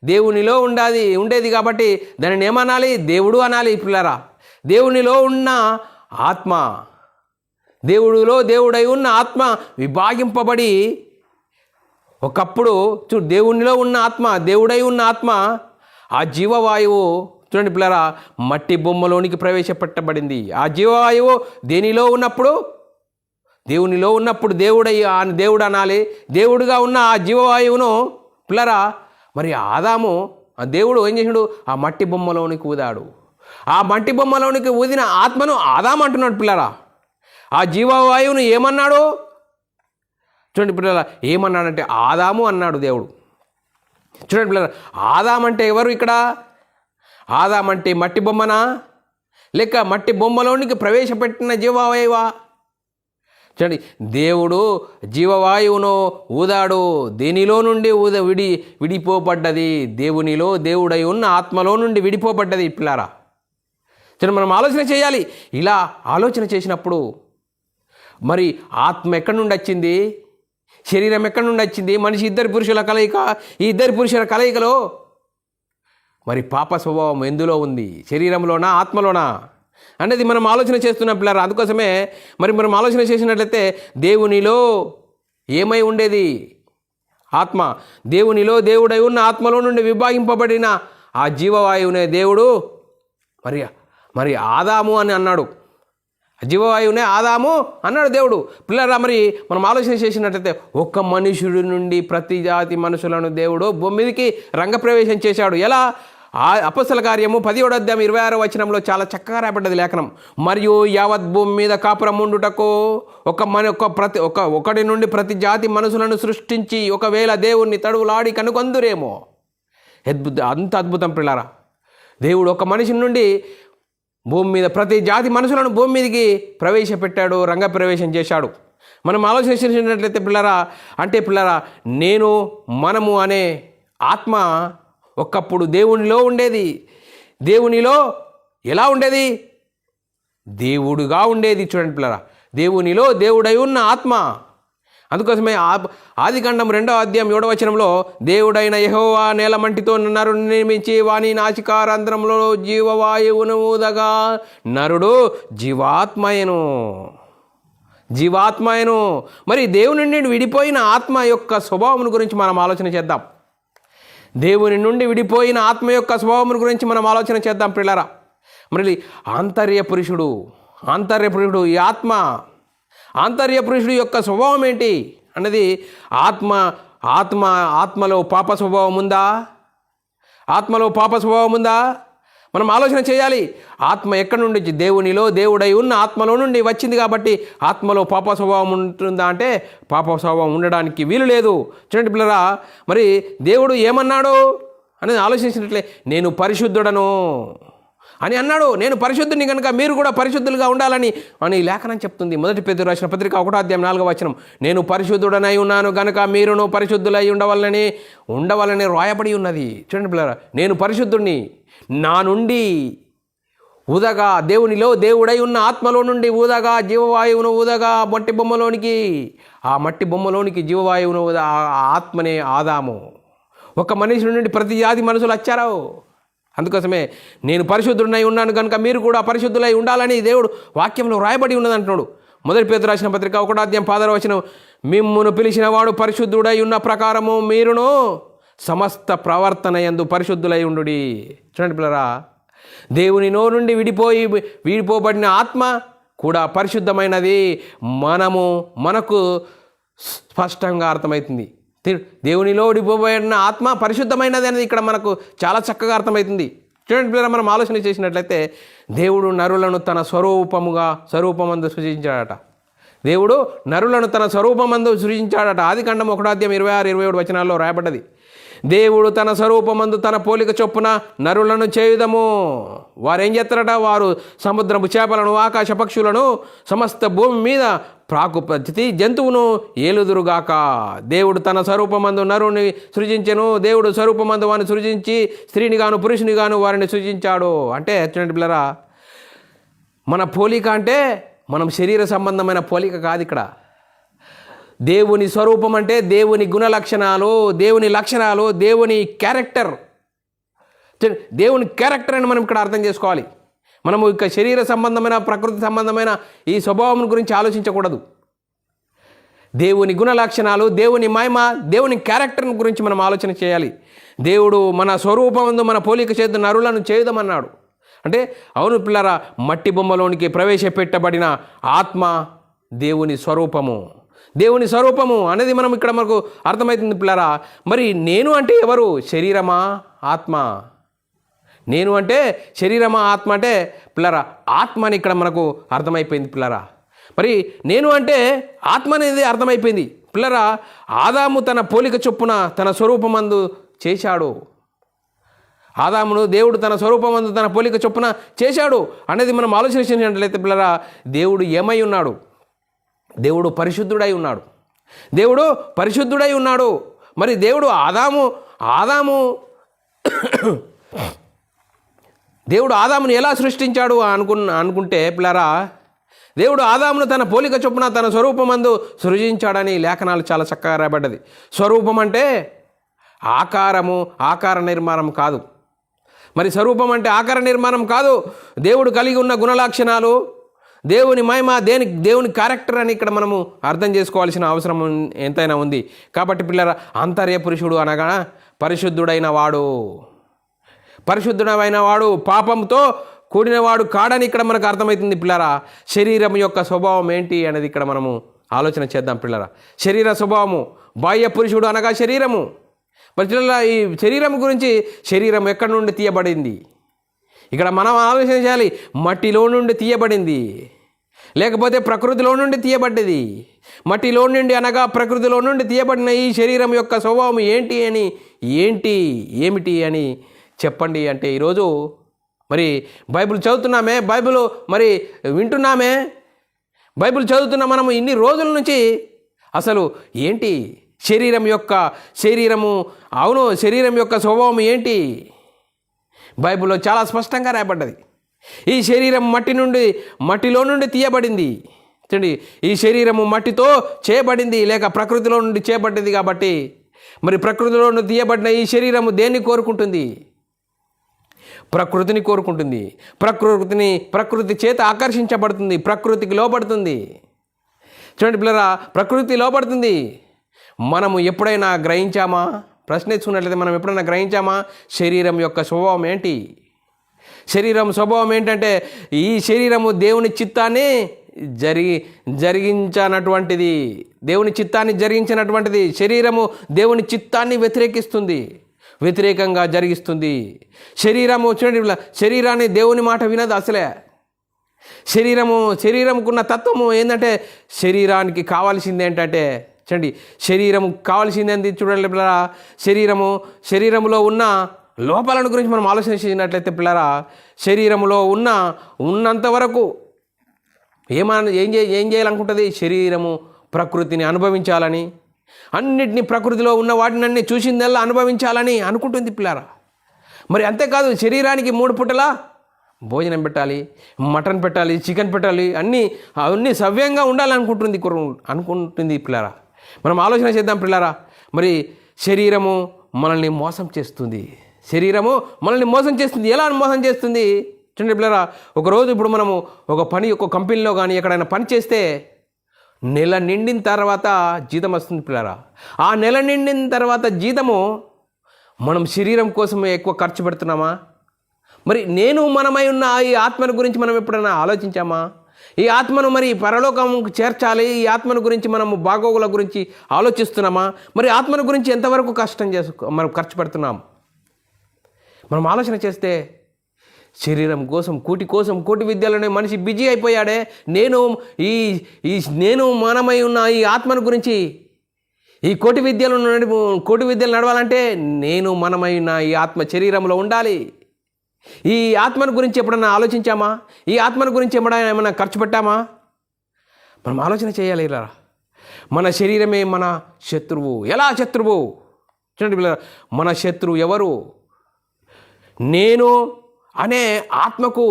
దేవునిలో ఉండేది కాబట్టి దానిని ఏమనాలి? దేవుడు అనాలి పిల్లరా. దేవునిలో ఉన్న ఆత్మ, దేవుడిలో దేవుడై ఉన్న ఆత్మ విభాగింపబడి ఒకప్పుడు దేవునిలో ఉన్న ఆత్మ, దేవుడై ఉన్న ఆత్మ, ఆ జీవవాయువు చూడండి పిల్లరా మట్టి బొమ్మలోనికి ప్రవేశపెట్టబడింది. ఆ జీవవాయువు దేవునిలో ఉన్నప్పుడు దేవుడు అనాలి. దేవుడుగా ఉన్న ఆ జీవవాయువును పిల్లరా మరి ఆ దేవుడు ఏం చేసాడు? ఆ మట్టి బొమ్మలోనికి ఊదాడు. ఆ మట్టి బొమ్మలోనికి ఊదిన ఆత్మను ఆదాము అంటున్నాడు పిల్లరా. ఆ జీవవాయువును ఏమన్నాడు? చూడండి పిల్లల, ఏమన్నాడంటే ఆదాము అన్నాడు దేవుడు. చూడండి పిల్లల, ఆదాము అంటే ఎవరు ఇక్కడ? ఆదాము అంటే మట్టి బొమ్మనా, లేక మట్టి బొమ్మలోనికి ప్రవేశపెట్టిన జీవవాయువా? చూడండి, దేవుడు జీవవాయువును ఊదాడు. దేనిలో నుండి విడిపోబడ్డది? దేవునిలో దేవుడై ఉన్న ఆత్మలో నుండి విడిపోబడ్డది పిల్లారా. చూడండి, మనం ఆలోచన చేయాలి. ఇలా ఆలోచన చేసినప్పుడు మరి ఆత్మ ఎక్కడి నుండి వచ్చింది? శరీరం ఎక్కడి నుండి వచ్చింది? మనిషి ఇద్దరు పురుషుల కలయిక. ఈ ఇద్దరు పురుషుల కలయికలో మరి పాప స్వభావం ఎందులో ఉంది? శరీరంలోనా, ఆత్మలోనా అనేది మనం ఆలోచన చేస్తున్నాం పిల్లరా. అందుకోసమే మరి మనం ఆలోచన చేసినట్లయితే దేవునిలో ఏమై ఉండేది? ఆత్మ. దేవునిలో దేవుడై ఉన్న ఆత్మలో నుండి విభాగింపబడిన ఆ జీవవాయువునే దేవుడు మరి ఆదాము అని అన్నాడు. జీవవాయువునే ఆదాము అన్నాడు దేవుడు పిల్లరా. మరి మనం ఆలోచన చేసినట్లయితే ఒక్క మనుషుడి నుండి ప్రతి జాతి మనుషులను దేవుడు భూమి మీదకి రంగప్రవేశం చేశాడు. ఎలా? అపొస్తల కార్యము 10వ అధ్యాయం 26వ వచనంలో చాలా చక్కగా రాయబడ్డది లేఖనం. మరియు యావత్ భూమి మీద కాపురం ఉండుటకు ఒకటి నుండి ప్రతి జాతి మనుషులను సృష్టించి ఒకవేళ దేవుణ్ణి తడువులాడి కనుకొందురేమో. అంత అద్భుతం పిల్లరా. దేవుడు ఒక మనిషి నుండి భూమి మీద ప్రతి జాతి మనుషులను భూమి మీదకి ప్రవేశపెట్టాడు, రంగప్రవేశం చేశాడు. మనం ఆలోచన చేసినట్లయితే పిల్లరా, అంటే పిల్లరా మనము అనే ఆత్మ ఒకప్పుడు దేవునిలో ఉండేది. దేవునిలో ఎలా ఉండేది? దేవుడుగా ఉండేది. చూడండి పిల్లరా, దేవునిలో దేవుడై ఉన్న ఆత్మ. అందుకోసమే ఆదికాండం 2వ అధ్యాయం 7వ వచనంలో, దేవుడైన యెహోవా నేల మంటితో నరుని నిర్మించి వాని నాసికారంధ్రంలో జీవవాయువును ఊదగా నరుడు జీవాత్మయను. మరి దేవుని నుండి విడిపోయిన ఆత్మ యొక్క స్వభావం గురించి మనం ఆలోచన చేద్దాం. దేవుని నుండి విడిపోయిన ఆత్మ యొక్క స్వభావం గురించి మనం ఆలోచన చేద్దాం పిల్లరా. మరి ఆంతర్య పురుషుడు ఈ ఆంతర్య పురుషుడు యొక్క స్వభావం ఏంటి అన్నది, ఆత్మలో పాప స్వభావం ఉందా? మనం ఆలోచన చేయాలి. ఆత్మ ఎక్కడి నుండి? దేవునిలో దేవుడై ఉన్న ఆత్మలో నుండి వచ్చింది కాబట్టి ఆత్మలో పాప స్వభావం ఉంటుందా అంటే పాప స్వభావం ఉండడానికి వీలు లేదు. చూడండి పిల్లరా, మరి దేవుడు ఏమన్నాడు అనేది ఆలోచించినట్లే, నేను పరిశుద్ధుడను అని అన్నాడు. నేను పరిశుద్ధుని కనుక మీరు కూడా పరిశుద్ధులుగా ఉండాలని అని లేఖనం చెప్తుంది. 1 పేతురు రాసిన పత్రిక 1:4 నేను పరిశుద్ధుడనై ఉన్నాను కనుక మీరును పరిశుద్ధులై ఉండవాలని రాయబడి ఉన్నది. చూడండి పిల్లరా, నేను పరిశుద్ధుడిని, నా నుండి ఊదగా దేవునిలో దేవుడై ఉన్న ఆత్మలో నుండి ఊదగా జీవవాయువును ఊదగా మట్టి బొమ్మలోనికి, ఆ మట్టి బొమ్మలోనికి జీవవాయువును ఆ ఆత్మనే ఆదాము. ఒక మనిషి నుండి ప్రతి జాతి మనుషులు వచ్చారు. అందుకోసమే నేను పరిశుద్ధుడినై ఉన్నాను కనుక మీరు కూడా పరిశుద్ధులై ఉండాలని దేవుడు వాక్యంలో రాయబడి ఉన్నది అంటున్నాడు. 1 పేతురు రాసిన పత్రిక 1:6 మిమ్మును పిలిచిన వాడు పరిశుద్ధుడై ఉన్న ప్రకారము మీరును సమస్త ప్రవర్తన యందు పరిశుద్ధులై ఉండుడి. చూడండి పిల్లరా, దేవుని నోరు నుండి విడిపోబడిన ఆత్మ కూడా పరిశుద్ధమైనది మనకు స్పష్టంగా అర్థమవుతుంది. దేవునిలో విడిపోబడిన ఆత్మ పరిశుద్ధమైనది అనేది ఇక్కడ మనకు చాలా చక్కగా అర్థమవుతుంది. చూడండి పిల్లరా, మనం ఆలోచన చేసినట్లయితే దేవుడు నరులను తన స్వరూపమందు సృజించాడట. దేవుడు నరులను తన స్వరూపమందు సృజించాడట. ఆదికాండం 1:26-27 రాయబడ్డది. దేవుడు తన స్వరూపమందు తన పోలిక చొప్పున నరులను చేయుదము. వారు ఏం చేస్తారట? వారు సముద్రపు చేపలను, ఆకాశ పక్షులను, సమస్త భూమి మీద ప్రాకు ప్రతి జంతువును ఏలుదురుగాక. దేవుడు తన స్వరూపమందు నరుని సృజించెను. దేవుడు స్వరూపమందు వారిని సృజించి స్త్రీని గాను పురుషుని గాను వారిని సృజించాడు. అంటే చూడండి పిల్లరా, మన పోలిక అంటే మనం శరీర సంబంధమైన పోలిక కాదు. ఇక్కడ దేవుని స్వరూపం అంటే దేవుని గుణలక్షణాలు, దేవుని లక్షణాలు, దేవుని క్యారెక్టర్. దేవుని క్యారెక్టర్ అని మనం ఇక్కడ అర్థం చేసుకోవాలి. మనము ఇక శరీర సంబంధమైన, ప్రకృతి సంబంధమైన ఈ స్వభావం గురించి ఆలోచించకూడదు. దేవుని గుణలక్షణాలు, దేవుని మహిమ, దేవుని క్యారెక్టర్ గురించి మనం ఆలోచన చేయాలి. దేవుడు మన స్వరూపమందు మన పోలిక చేత నరులను చేయుదమన్నాడు. అంటే అవును పిల్లరా, మట్టి బొమ్మలోనికి ప్రవేశపెట్టబడిన ఆత్మ దేవుని స్వరూపము. దేవుని స్వరూపము అనేది మనం ఇక్కడ మనకు అర్థమవుతుంది పిల్లరా. మరి నేను అంటే ఎవరు? శరీరమా, ఆత్మ? నేను అంటే శరీరమా, ఆత్మ అంటే పిల్లరా ఆత్మ అని ఇక్కడ మనకు అర్థమైపోయింది పిల్లరా. మరి నేను అంటే ఆత్మ అనేది అర్థమైపోయింది పిల్లరా. ఆదాము తన పోలిక చొప్పున తన స్వరూపమందు చేశాడు. ఆదామును దేవుడు తన స్వరూపమందు తన పోలిక చొప్పున చేశాడు అనేది మనం ఆలోచించినట్లయితే పిల్లరా, దేవుడు ఏమై ఉన్నాడు? దేవుడు పరిశుద్ధుడై ఉన్నాడు. దేవుడు పరిశుద్ధుడై ఉన్నాడు. మరి దేవుడు దేవుడు ఆదామును ఎలా సృష్టించాడు అనుకుంటే పిల్లరా, దేవుడు ఆదామును తన పోలిక చొప్పున తన స్వరూపమందు సృజించాడని లేఖనాలు చాలా చక్కగా రాయబడ్డది. స్వరూపం అంటే ఆకార నిర్మాణం కాదు. మరి స్వరూపం అంటే ఆకార నిర్మాణం కాదు. దేవుడు కలిగి ఉన్న గుణలక్షణాలు, దేవుని మహిమ, దేవుని క్యారెక్టర్ అని ఇక్కడ మనము అర్థం చేసుకోవాల్సిన అవసరం ఎంతైనా ఉంది. కాబట్టి పిల్లరా, అంతర్య పురుషుడు అనగా పరిశుద్ధుడైన వాడు పాపంతో కూడినవాడు కాడని ఇక్కడ మనకు అర్థమవుతుంది పిల్లరా. శరీరం యొక్క స్వభావం ఏంటి అనేది ఇక్కడ మనము ఆలోచన చేద్దాం పిల్లరా. శరీర స్వభావము, బాహ్య పురుషుడు అనగా శరీరము. మరి పిల్లరా, ఈ శరీరం గురించి, శరీరం ఎక్కడి నుండి తీయబడింది? ఇక్కడ మనం ఆలోచన చేయాలి. మట్టిలో నుండి తీయబడింది, లేకపోతే ప్రకృతిలో నుండి తీయబడ్డది. మట్టిలో నుండి అనగా ప్రకృతిలో నుండి తీయబడిన ఈ శరీరం యొక్క స్వభావం ఏమిటి అని చెప్పండి అంటే, ఈరోజు మరి బైబిల్ చదువుతున్నామే, బైబిల్ మరి వింటున్నామే, బైబిల్ చదువుతున్న మనము ఇన్ని రోజుల నుంచి అసలు ఏంటి శరీరం యొక్క స్వభావం ఏంటి? బైబిల్లో చాలా స్పష్టంగా రాయబడ్డది. ఈ శరీరం మట్టిలో నుండి తీయబడింది. చూడండి, ఈ శరీరము మట్టితో చేయబడింది, లేక ప్రకృతిలో నుండి చేయబడింది. కాబట్టి మరి ప్రకృతిలో నుండి తీయబడిన ఈ శరీరము దేన్ని కోరుకుంటుంది? ప్రకృతిని కోరుకుంటుంది. ప్రకృతి చేత ఆకర్షించబడుతుంది, ప్రకృతికి లోబడుతుంది. చూడండి పిల్లరా, ప్రకృతి లోబడుతుంది. మనము ఎప్పుడైనా గ్రహించామా? ప్రశ్న ఎత్తుకున్నట్లయితే మనం ఎప్పుడైనా గ్రహించామా శరీరం యొక్క స్వభావం ఏంటి? శరీరం స్వభావం ఏంటంటే, ఈ శరీరము దేవుని చిత్తాన్ని జరిగించినటువంటిది. శరీరము దేవుని చిత్తాన్ని వ్యతిరేకిస్తుంది. వ్యతిరేకంగా జరిగిస్తుంది. శరీరము చూడండి, శరీరాన్ని దేవుని మాట వినదు అసలే. శరీరంకున్న తత్వము ఏంటంటే శరీరానికి కావాల్సింది ఏంటంటే చూడండి, శరీరము కావాల్సింది ఏంటి చూడండి పిల్లరా, శరీరములో ఉన్న లోపాలను గురించి మనం ఆలోచన చేసినట్లయితే పిల్లరా, శరీరములో ఉన్నంత వరకు ఏం చేయాలనుకుంటుంది? శరీరము ప్రకృతిని అనుభవించాలని, అన్నిటినీ ప్రకృతిలో ఉన్న వాటినన్నీ చూసిందల్లా అనుభవించాలని అనుకుంటుంది పిల్లరా. మరి అంతేకాదు, శరీరానికి 3 పూటలా భోజనం పెట్టాలి, మటన్ పెట్టాలి, చికెన్ పెట్టాలి, అవన్నీ సవ్యంగా అనుకుంటుంది పిల్లరా. మనం ఆలోచన చేద్దాం పిల్లరా. మరి శరీరము మనల్ని మోసం చేస్తుంది. ఎలా మోసం చేస్తుంది చూడండి పిల్లరా. ఒకరోజు ఇప్పుడు మనము ఒక కంపెనీలో కానీ ఎక్కడైనా పని చేస్తే నెల నిండిన తర్వాత జీతం వస్తుంది పిల్లరా. ఆ నెల నిండిన తర్వాత జీతము మనం శరీరం కోసమే ఎక్కువ ఖర్చు పెడుతున్నామా? మరి మనమై ఉన్న ఈ ఆత్మను గురించి మనం ఎప్పుడైనా ఆలోచించామా? ఈ ఆత్మను మరి పరలోకంకు చేర్చాలి, ఈ ఆత్మను గురించి మనము బాగోగుల గురించి ఆలోచిస్తున్నామా? మరి ఆత్మను గురించి ఎంతవరకు మనం ఖర్చు పెడుతున్నాం? మనం ఆలోచన చేస్తే శరీరం కోసం కోటి విద్యలోనే మనిషి బిజీ అయిపోయాడే. మనమై ఉన్న ఈ ఆత్మను గురించి, ఈ కోటి విద్యలు నడవాలంటే మనమై ఉన్న ఈ ఆత్మ శరీరంలో ఉండాలి. ఈ ఆత్మను గురించి ఎప్పుడన్నా ఆలోచించామా? ఈ ఆత్మను గురించి ఏమైనా ఖర్చు పెట్టామా? మనం ఆలోచన చేయాలి. ఇలా మన శరీరమే మన శత్రువు. ఎలా శత్రువు చూడండి పిల్లలు, మన శత్రువు ఎవరు? నేను అనే ఆత్మకు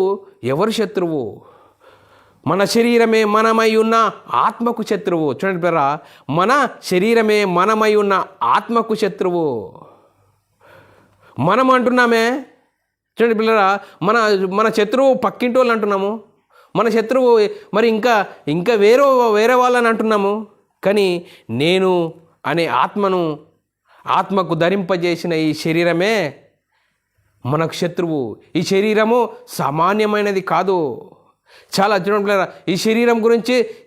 ఎవరు శత్రువు? మన శరీరమే మనమై ఉన్న ఆత్మకు శత్రువు. చూడండి పిల్లరా, మన శరీరమే మనమై ఉన్న ఆత్మకు శత్రువు. మనం అంటున్నామే చూడండి పిల్లరా, మన శత్రువు పక్కింటి వాళ్ళు అంటున్నాము, మన శత్రువు మరి ఇంకా వేరే వాళ్ళని అంటున్నాము. కానీ నేను అనే ఆత్మకు ధరింపజేసిన ఈ శరీరమే మనకు శత్రువు. ఈ శరీరము సామాన్యమైనది కాదు. చాలా చూడండి పిల్లరా,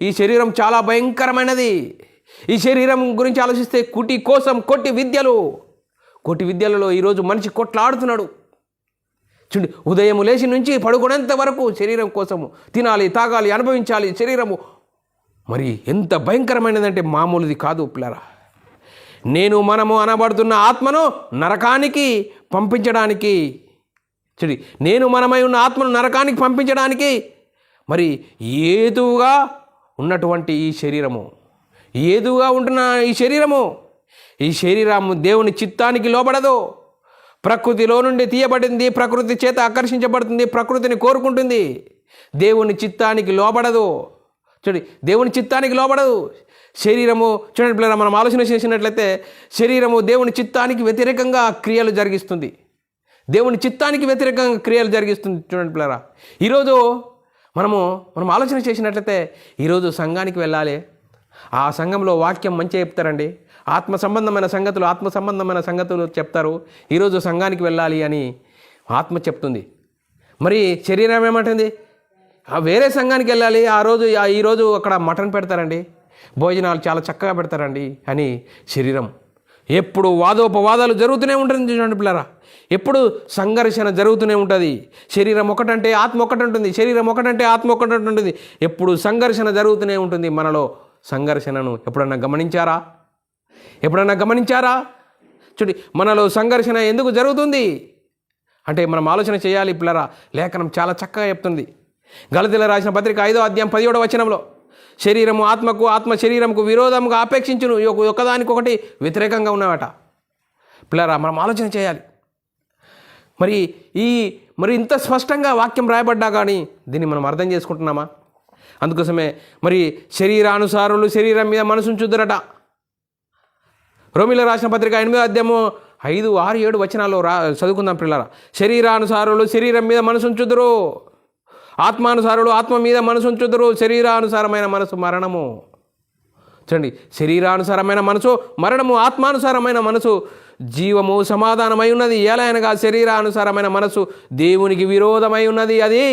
ఈ శరీరం చాలా భయంకరమైనది. ఈ శరీరం గురించి ఆలోచిస్తే కోటి విద్యలలో ఈరోజు మనిషి కొట్లాడుతున్నాడు. చూడండి, ఉదయం లేచి నుంచి పడుకునేంత వరకు శరీరం కోసము తినాలి, తాగాలి, అనుభవించాలి. శరీరము మరి ఎంత భయంకరమైనదంటే మామూలుది కాదు పిల్లరా. మనము అనబడుతున్న ఆత్మను నరకానికి పంపించడానికి, చూడండి, మనమై ఉన్న ఆత్మను నరకానికి పంపించడానికి మరి ఏదుగా ఉన్నటువంటి ఏదుగా ఉంటున్న ఈ శరీరము దేవుని చిత్తానికి లోబడదు. ప్రకృతిలో నుండి తీయబడింది, ప్రకృతి చేత ఆకర్షించబడుతుంది, ప్రకృతిని కోరుకుంటుంది. దేవుని చిత్తానికి లోబడదు. దేవుని చిత్తానికి లోబడదు శరీరము. చూడండి పిల్లరా, మనం ఆలోచన చేసినట్లయితే శరీరము దేవుని చిత్తానికి వ్యతిరేకంగా క్రియలు జరిగిస్తుంది. చూడండి పిల్లరా, ఈరోజు మనం ఆలోచన చేసినట్లయితే ఈరోజు సంఘానికి వెళ్ళాలి. ఆ సంఘంలో వాక్యం మంచిగా చెప్తారండి. ఆత్మ సంబంధమైన సంగతులు చెప్తారు. ఈరోజు సంఘానికి వెళ్ళాలి అని ఆత్మ చెప్తుంది. మరి శరీరం ఏమంటుంది? వేరే సంఘానికి వెళ్ళాలి, ఈరోజు అక్కడ మటన్ పెడతారండి, భోజనాలు చాలా చక్కగా పెడతారండి అని శరీరం ఎప్పుడు వాదోపవాదాలు జరుగుతూనే ఉంటుంది. చూడండి పిల్లరా, ఎప్పుడు సంఘర్షణ జరుగుతూనే ఉంటుంది. శరీరం ఒకటంటే ఆత్మ ఒకటి ఉంటుంది, శరీరం ఒకటంటే ఆత్మ ఒకటి ఉంటుంది. ఎప్పుడు సంఘర్షణ జరుగుతూనే ఉంటుంది. మనలో సంఘర్షణను ఎప్పుడన్నా గమనించారా? చూడండి, మనలో సంఘర్షణ ఎందుకు జరుగుతుంది అంటే మనం ఆలోచన చేయాలి పిల్లరా. లేఖనం చాలా చక్కగా చెప్తుంది. గలతీయులకు రాసిన పత్రిక 5వ అధ్యాయం 17వ వచనంలో, శరీరము ఆత్మకు, ఆత్మ శరీరముకు విరోధముగా ఆపేక్షించును, ఒకదానికొకటి వ్యతిరేకంగా ఉన్నవట. పిల్లరా, మనం ఆలోచన చేయాలి. మరి ఇంత స్పష్టంగా వాక్యం రాయబడ్డా కానీ దీన్ని మనం అర్థం చేసుకుంటున్నామా? అందుకోసమే మరి శరీరానుసారులు శరీరం మీద మనసు ఉంచుదురట. రోమీయులకు రాసిన పత్రిక 8వ అధ్యాయము 5, 6, 7 వచనాల్లో చదువుకుందాం పిల్లరా. శరీరానుసారులు శరీరం మీద మనసు ఉంచుదురు, ఆత్మానుసారులు ఆత్మ మీద మనసు ఉంచుదురు. శరీరానుసారమైన మనసు మరణము. చూడండి, శరీరానుసారమైన మనసు మరణము, ఆత్మానుసారమైన మనసు జీవము, సమాధానమై ఉన్నది. ఎలా అనగా శరీరానుసారమైన మనసు దేవునికి విరోధమై ఉన్నది, అది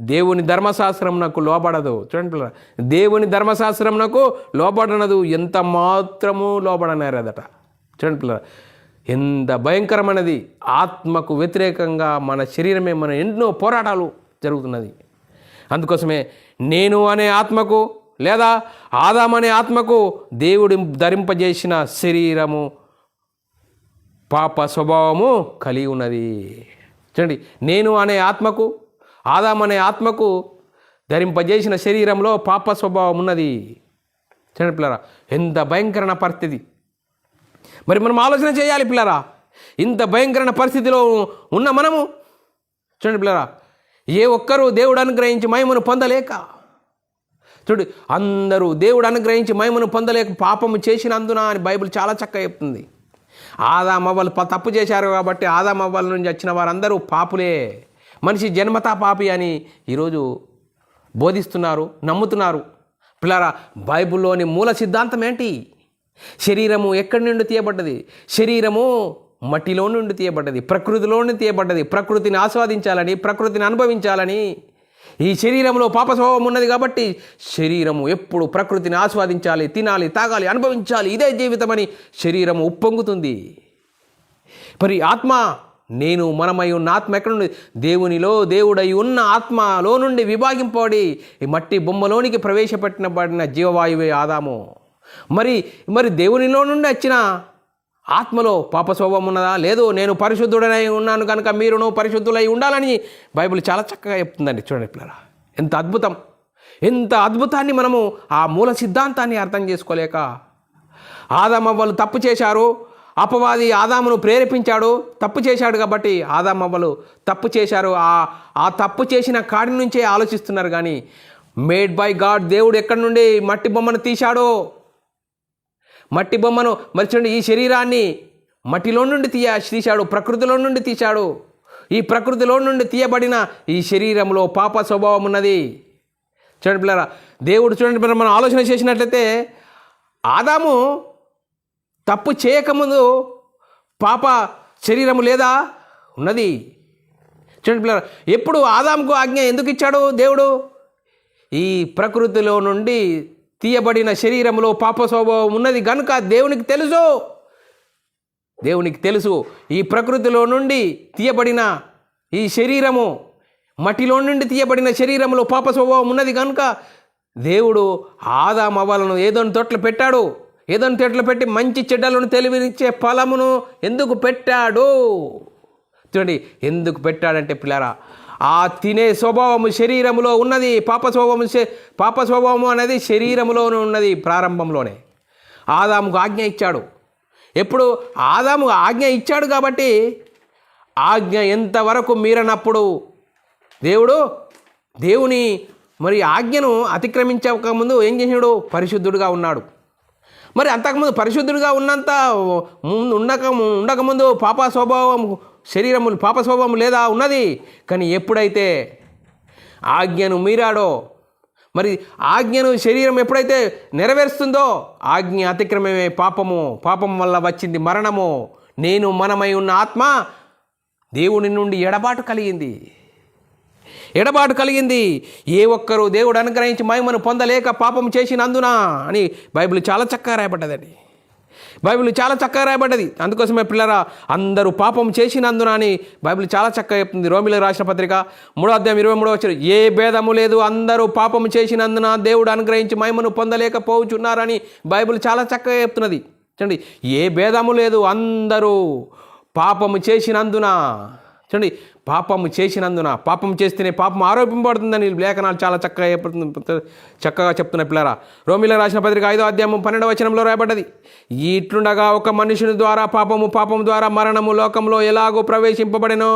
దేవుని ధర్మశాస్త్రమునకు లోబడదు. చూడండి పిల్లరా, దేవుని ధర్మశాస్త్రమునకు లోబడనదు, ఎంత మాత్రము లోబడనేరదట. చూడండి పిల్లరా, ఎంత భయంకరమైనది. ఆత్మకు వ్యతిరేకంగా మన శరీరమే మన ఎన్నో పోరాటాలు జరుగుతున్నది. అందుకోసమే నేను అనే ఆత్మకు లేదా ఆదాము అనే ఆత్మకు దేవుడు ధరింపజేసిన శరీరము పాప స్వభావము కలిగి ఉన్నది. చూడండి, నేను అనే ఆత్మకు ఆదాము అనే ఆత్మకు ధరింపజేసిన శరీరంలో పాప స్వభావం ఉన్నది. చూడండి పిల్లరా, ఎంత భయంకరమైన పరిస్థితి. మరి మనం ఆలోచన చేయాలి పిల్లరా, ఇంత భయంకరమైన పరిస్థితిలో ఉన్న మనము. చూడండి పిల్లరా, ఏ ఒక్కరూ దేవుడు అనుగ్రహించి మహిమను పొందలేక, చూడు అందరూ దేవుడు అనుగ్రహించి మహిమను పొందలేక పాపము చేసినందున అని బైబిల్ చాలా చక్కగా చెప్తుంది. ఆదామవ్వలు తప్పు చేశారు కాబట్టి ఆదామవ్వల నుంచి వచ్చిన వారందరూ పాపులే, మనిషి జన్మతా పాపి అని ఈరోజు బోధిస్తున్నారు, నమ్ముతున్నారు. పిల్లరా, బైబిల్లోని మూల సిద్ధాంతం ఏంటి? శరీరము ఎక్కడి నుండి తీయబడ్డది? శరీరము మట్టిలో నుండి తీయబడ్డది, ప్రకృతిలో నుండి తీయబడ్డది. ప్రకృతిని ఆస్వాదించాలని, ప్రకృతిని అనుభవించాలని ఈ శరీరంలో పాప స్వభావం ఉన్నది కాబట్టి శరీరము ఎప్పుడు ప్రకృతిని ఆస్వాదించాలి, తినాలి, తాగాలి, అనుభవించాలి, ఇదే జీవితమని శరీరము ఉప్పొంగుతుంది. మరి ఆత్మ, నేను మనమై ఉన్న ఆత్మ ఎక్కడ నుండి? దేవునిలో దేవుడై ఉన్న ఆత్మలో నుండి విభాగింపబడి ఈ మట్టి బొమ్మలోనికి ప్రవేశపెట్టినబడిన జీవవాయువే ఆదాము. మరి దేవునిలో నుండి వచ్చిన ఆత్మలో పాప స్వభావం ఉన్నదా? లేదు. నేను పరిశుద్ధుడనై ఉన్నాను కనుక మీరును పరిశుద్ధులై ఉండాలని బైబిల్ చాలా చక్కగా చెప్తుందండి. చూడండి పిల్లరా, ఎంత అద్భుతం! ఎంత అద్భుతాన్ని మనము ఆ మూల సిద్ధాంతాన్ని అర్థం చేసుకోలేక ఆదామవ్వలు తప్పు చేశారు. అపవాది ఆదామును ప్రేరేపించాడు, తప్పు చేశాడు కాబట్టి ఆదామవ్వలు తప్పు చేశారు. ఆ తప్పు చేసిన కాడి నుంచే ఆలోచిస్తున్నారు. కానీ మేడ్ బై గాడ్, దేవుడు ఎక్కడి నుండి మట్టి బొమ్మను తీశాడో, మట్టి బొమ్మను మర్చండి, ఈ శరీరాన్ని మట్టిలో నుండి తీశాడు, ప్రకృతిలో నుండి తీశాడు. ఈ ప్రకృతిలో నుండి తీయబడిన ఈ శరీరంలో పాప స్వభావం ఉన్నది. చూడండి పిల్లరా, దేవుడు చూడండి పిల్లరా, మనం ఆలోచన చేసినట్లయితే ఆదాము తప్పు చేయకముందు పాప శరీరము లేదా? ఉన్నది. చూడండి పిల్లరా, ఎప్పుడు ఆదాముకు ఆజ్ఞ ఎందుకు ఇచ్చాడు దేవుడు? ఈ ప్రకృతిలో నుండి తీయబడిన శరీరంలో పాప స్వభావం ఉన్నది కనుక దేవునికి తెలుసు ఈ ప్రకృతిలో నుండి తీయబడిన ఈ శరీరము, మట్టిలో నుండి తీయబడిన శరీరంలో పాప స్వభావం ఉన్నది కనుక దేవుడు ఆదామవ్వలను ఏదోని తోటలో పెట్టాడు. ఏదోని తోటలో పెట్టి మంచి చెడ్డలను తెలివినిచ్చే ఫలమును ఎందుకు పెట్టాడు? చూడండి, ఎందుకు పెట్టాడంటే పిల్లరా, ఆ తినే స్వభావము శరీరములో ఉన్నది. పాప స్వభావము అనేది శరీరములోనే ఉన్నది. ప్రారంభంలోనే ఆదాముకు ఆజ్ఞ ఇచ్చాడు. ఎప్పుడు ఆదాము ఆజ్ఞ ఇచ్చాడు కాబట్టి ఆజ్ఞ ఎంతవరకు మీరనప్పుడు దేవుని మరి ఆజ్ఞను అతిక్రమించకముందు ఏం చేసాడు? పరిశుద్ధుడుగా ఉన్నాడు. మరి అంతకుముందు పరిశుద్ధుడిగా ఉన్నంత ఉండకముందు పాప స్వభావం లేదా? ఉన్నది. కానీ ఎప్పుడైతే ఆజ్ఞను మీరాడో, మరి ఆజ్ఞను శరీరం ఎప్పుడైతే నెరవేరుస్తుందో ఆజ్ఞ అతిక్రమమే పాపం వల్ల వచ్చింది మరణము. మనమై ఉన్న ఆత్మ దేవుని నుండి ఎడబాటు కలిగింది. ఏ ఒక్కరూ దేవుడు అనుగ్రహించి మహిమను పొందలేక పాపం చేసినందున అని బైబిల్ చాలా చక్కగా రాయబడ్డదండి. అందుకోసమే పిల్లరా, అందరూ పాపం చేసినందున అని బైబిల్ చాలా చక్కగా చెప్తుంది. రోమిలకు రాసిన పత్రిక 3:23 ఏ భేదము లేదు, అందరూ పాపం చేసినందున దేవుడు అనుగ్రహించి మహిమను పొందలేకపోవచ్చున్నారని బైబిల్ చాలా చక్కగా చెప్తున్నది. చూడండి, ఏ భేదము లేదు, అందరూ పాపము చేసినందున. చూడండి, పాపం చేస్తేనే పాపం ఆరోపింపబడుతుందని లేఖనాలు చాలా చక్కగా చెప్తున్నాయి పిల్లరా. రోమిలకు రాసిన పత్రిక 5:12 రాయబడ్డది. ఇట్లుండగా ఒక మనుషుని ద్వారా పాపము ద్వారా మరణము లోకంలో ఎలాగో ప్రవేశింపబడెనో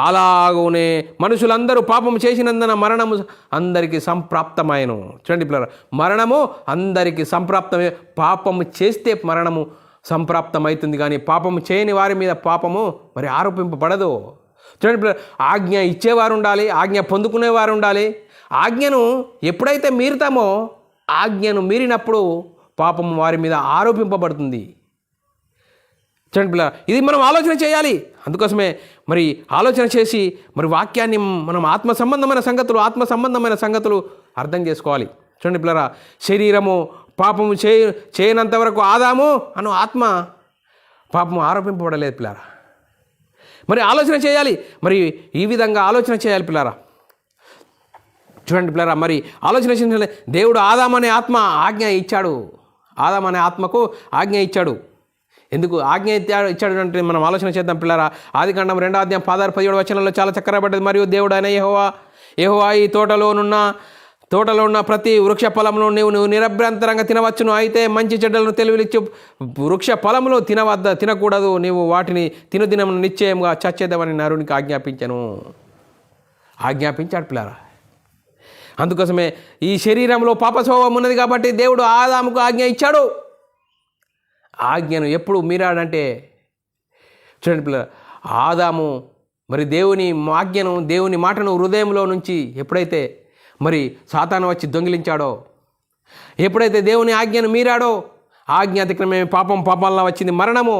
అలాగూనే మనుషులందరూ పాపము చేసినందున మరణము అందరికీ సంప్రాప్తమైను. చూడండి పిల్లరా, మరణము అందరికీ సంప్రాప్తమే. పాపము చేస్తే మరణము సంప్రాప్తమవుతుంది, కానీ పాపము చేయని వారి మీద పాపము మరి ఆరోపింపబడదు. చూడండి, ఆజ్ఞ ఇచ్చేవారు ఉండాలి, ఆజ్ఞ పొందుకునేవారు ఉండాలి. ఆజ్ఞను ఎప్పుడైతే మీరుతామో ఆజ్ఞను మీరినప్పుడు పాపము వారి మీద ఆరోపింపబడుతుంది. చూడండి పిల్ల, ఇది మనం ఆలోచన చేయాలి. అందుకోసమే మరి ఆలోచన చేసి మరి వాక్యాన్ని మనం ఆత్మ సంబంధమైన సంగతులు అర్థం చేసుకోవాలి. చూడండి పిల్లరా, శరీరము పాపము చేయనంత వరకు ఆదాము అను ఆత్మ పాపం ఆరోపింపబడలేదు పిల్లారా. మరి ఆలోచన చేయాలి, మరి ఈ విధంగా ఆలోచన చేయాలి పిల్లారా. చూడండి పిల్లారా, మరి ఆలోచన చేయాలి. దేవుడు ఆదాం అనే ఆత్మ ఆజ్ఞ ఇచ్చాడు, ఆదాం అనే ఆత్మకు ఆజ్ఞ ఇచ్చాడు. ఎందుకు ఆజ్ఞ ఇచ్చాడు అంటే మనం ఆలోచన చేద్దాం పిల్లారా. ఆదికాండం 2:16-17 వచనంలో చాలా చక్కరబడ్డది. మరియు దేవుడు అయిన యెహోవా ఈ తోటలో ఉన్న ప్రతి వృక్ష ఫలంలో నువ్వు నిరభ్యంతరంగా తినవచ్చును, అయితే మంచి చెడ్డలను తెలివిలిచ్చి వృక్ష ఫలములు తినకూడదు, నీవు వాటిని తినుదినం నిశ్చయంగా చచ్చేద్దామని నరునికి ఆజ్ఞాపించాడు పిల్లారా. అందుకోసమే ఈ శరీరంలో పాప స్వభావం ఉన్నది కాబట్టి దేవుడు ఆదాముకు ఆజ్ఞ ఇచ్చాడు. ఆజ్ఞను ఎప్పుడు మీరాడంటే చూడండి పిల్ల, ఆదాము మరి దేవుని ఆజ్ఞను, దేవుని మాటను హృదయంలో నుంచి ఎప్పుడైతే మరి సాతాను వచ్చి దొంగిలించాడో, ఎప్పుడైతే దేవుని ఆజ్ఞను మీరాడో, ఆజ్ఞ అతిక్రమే పాపంలో వచ్చింది మరణము.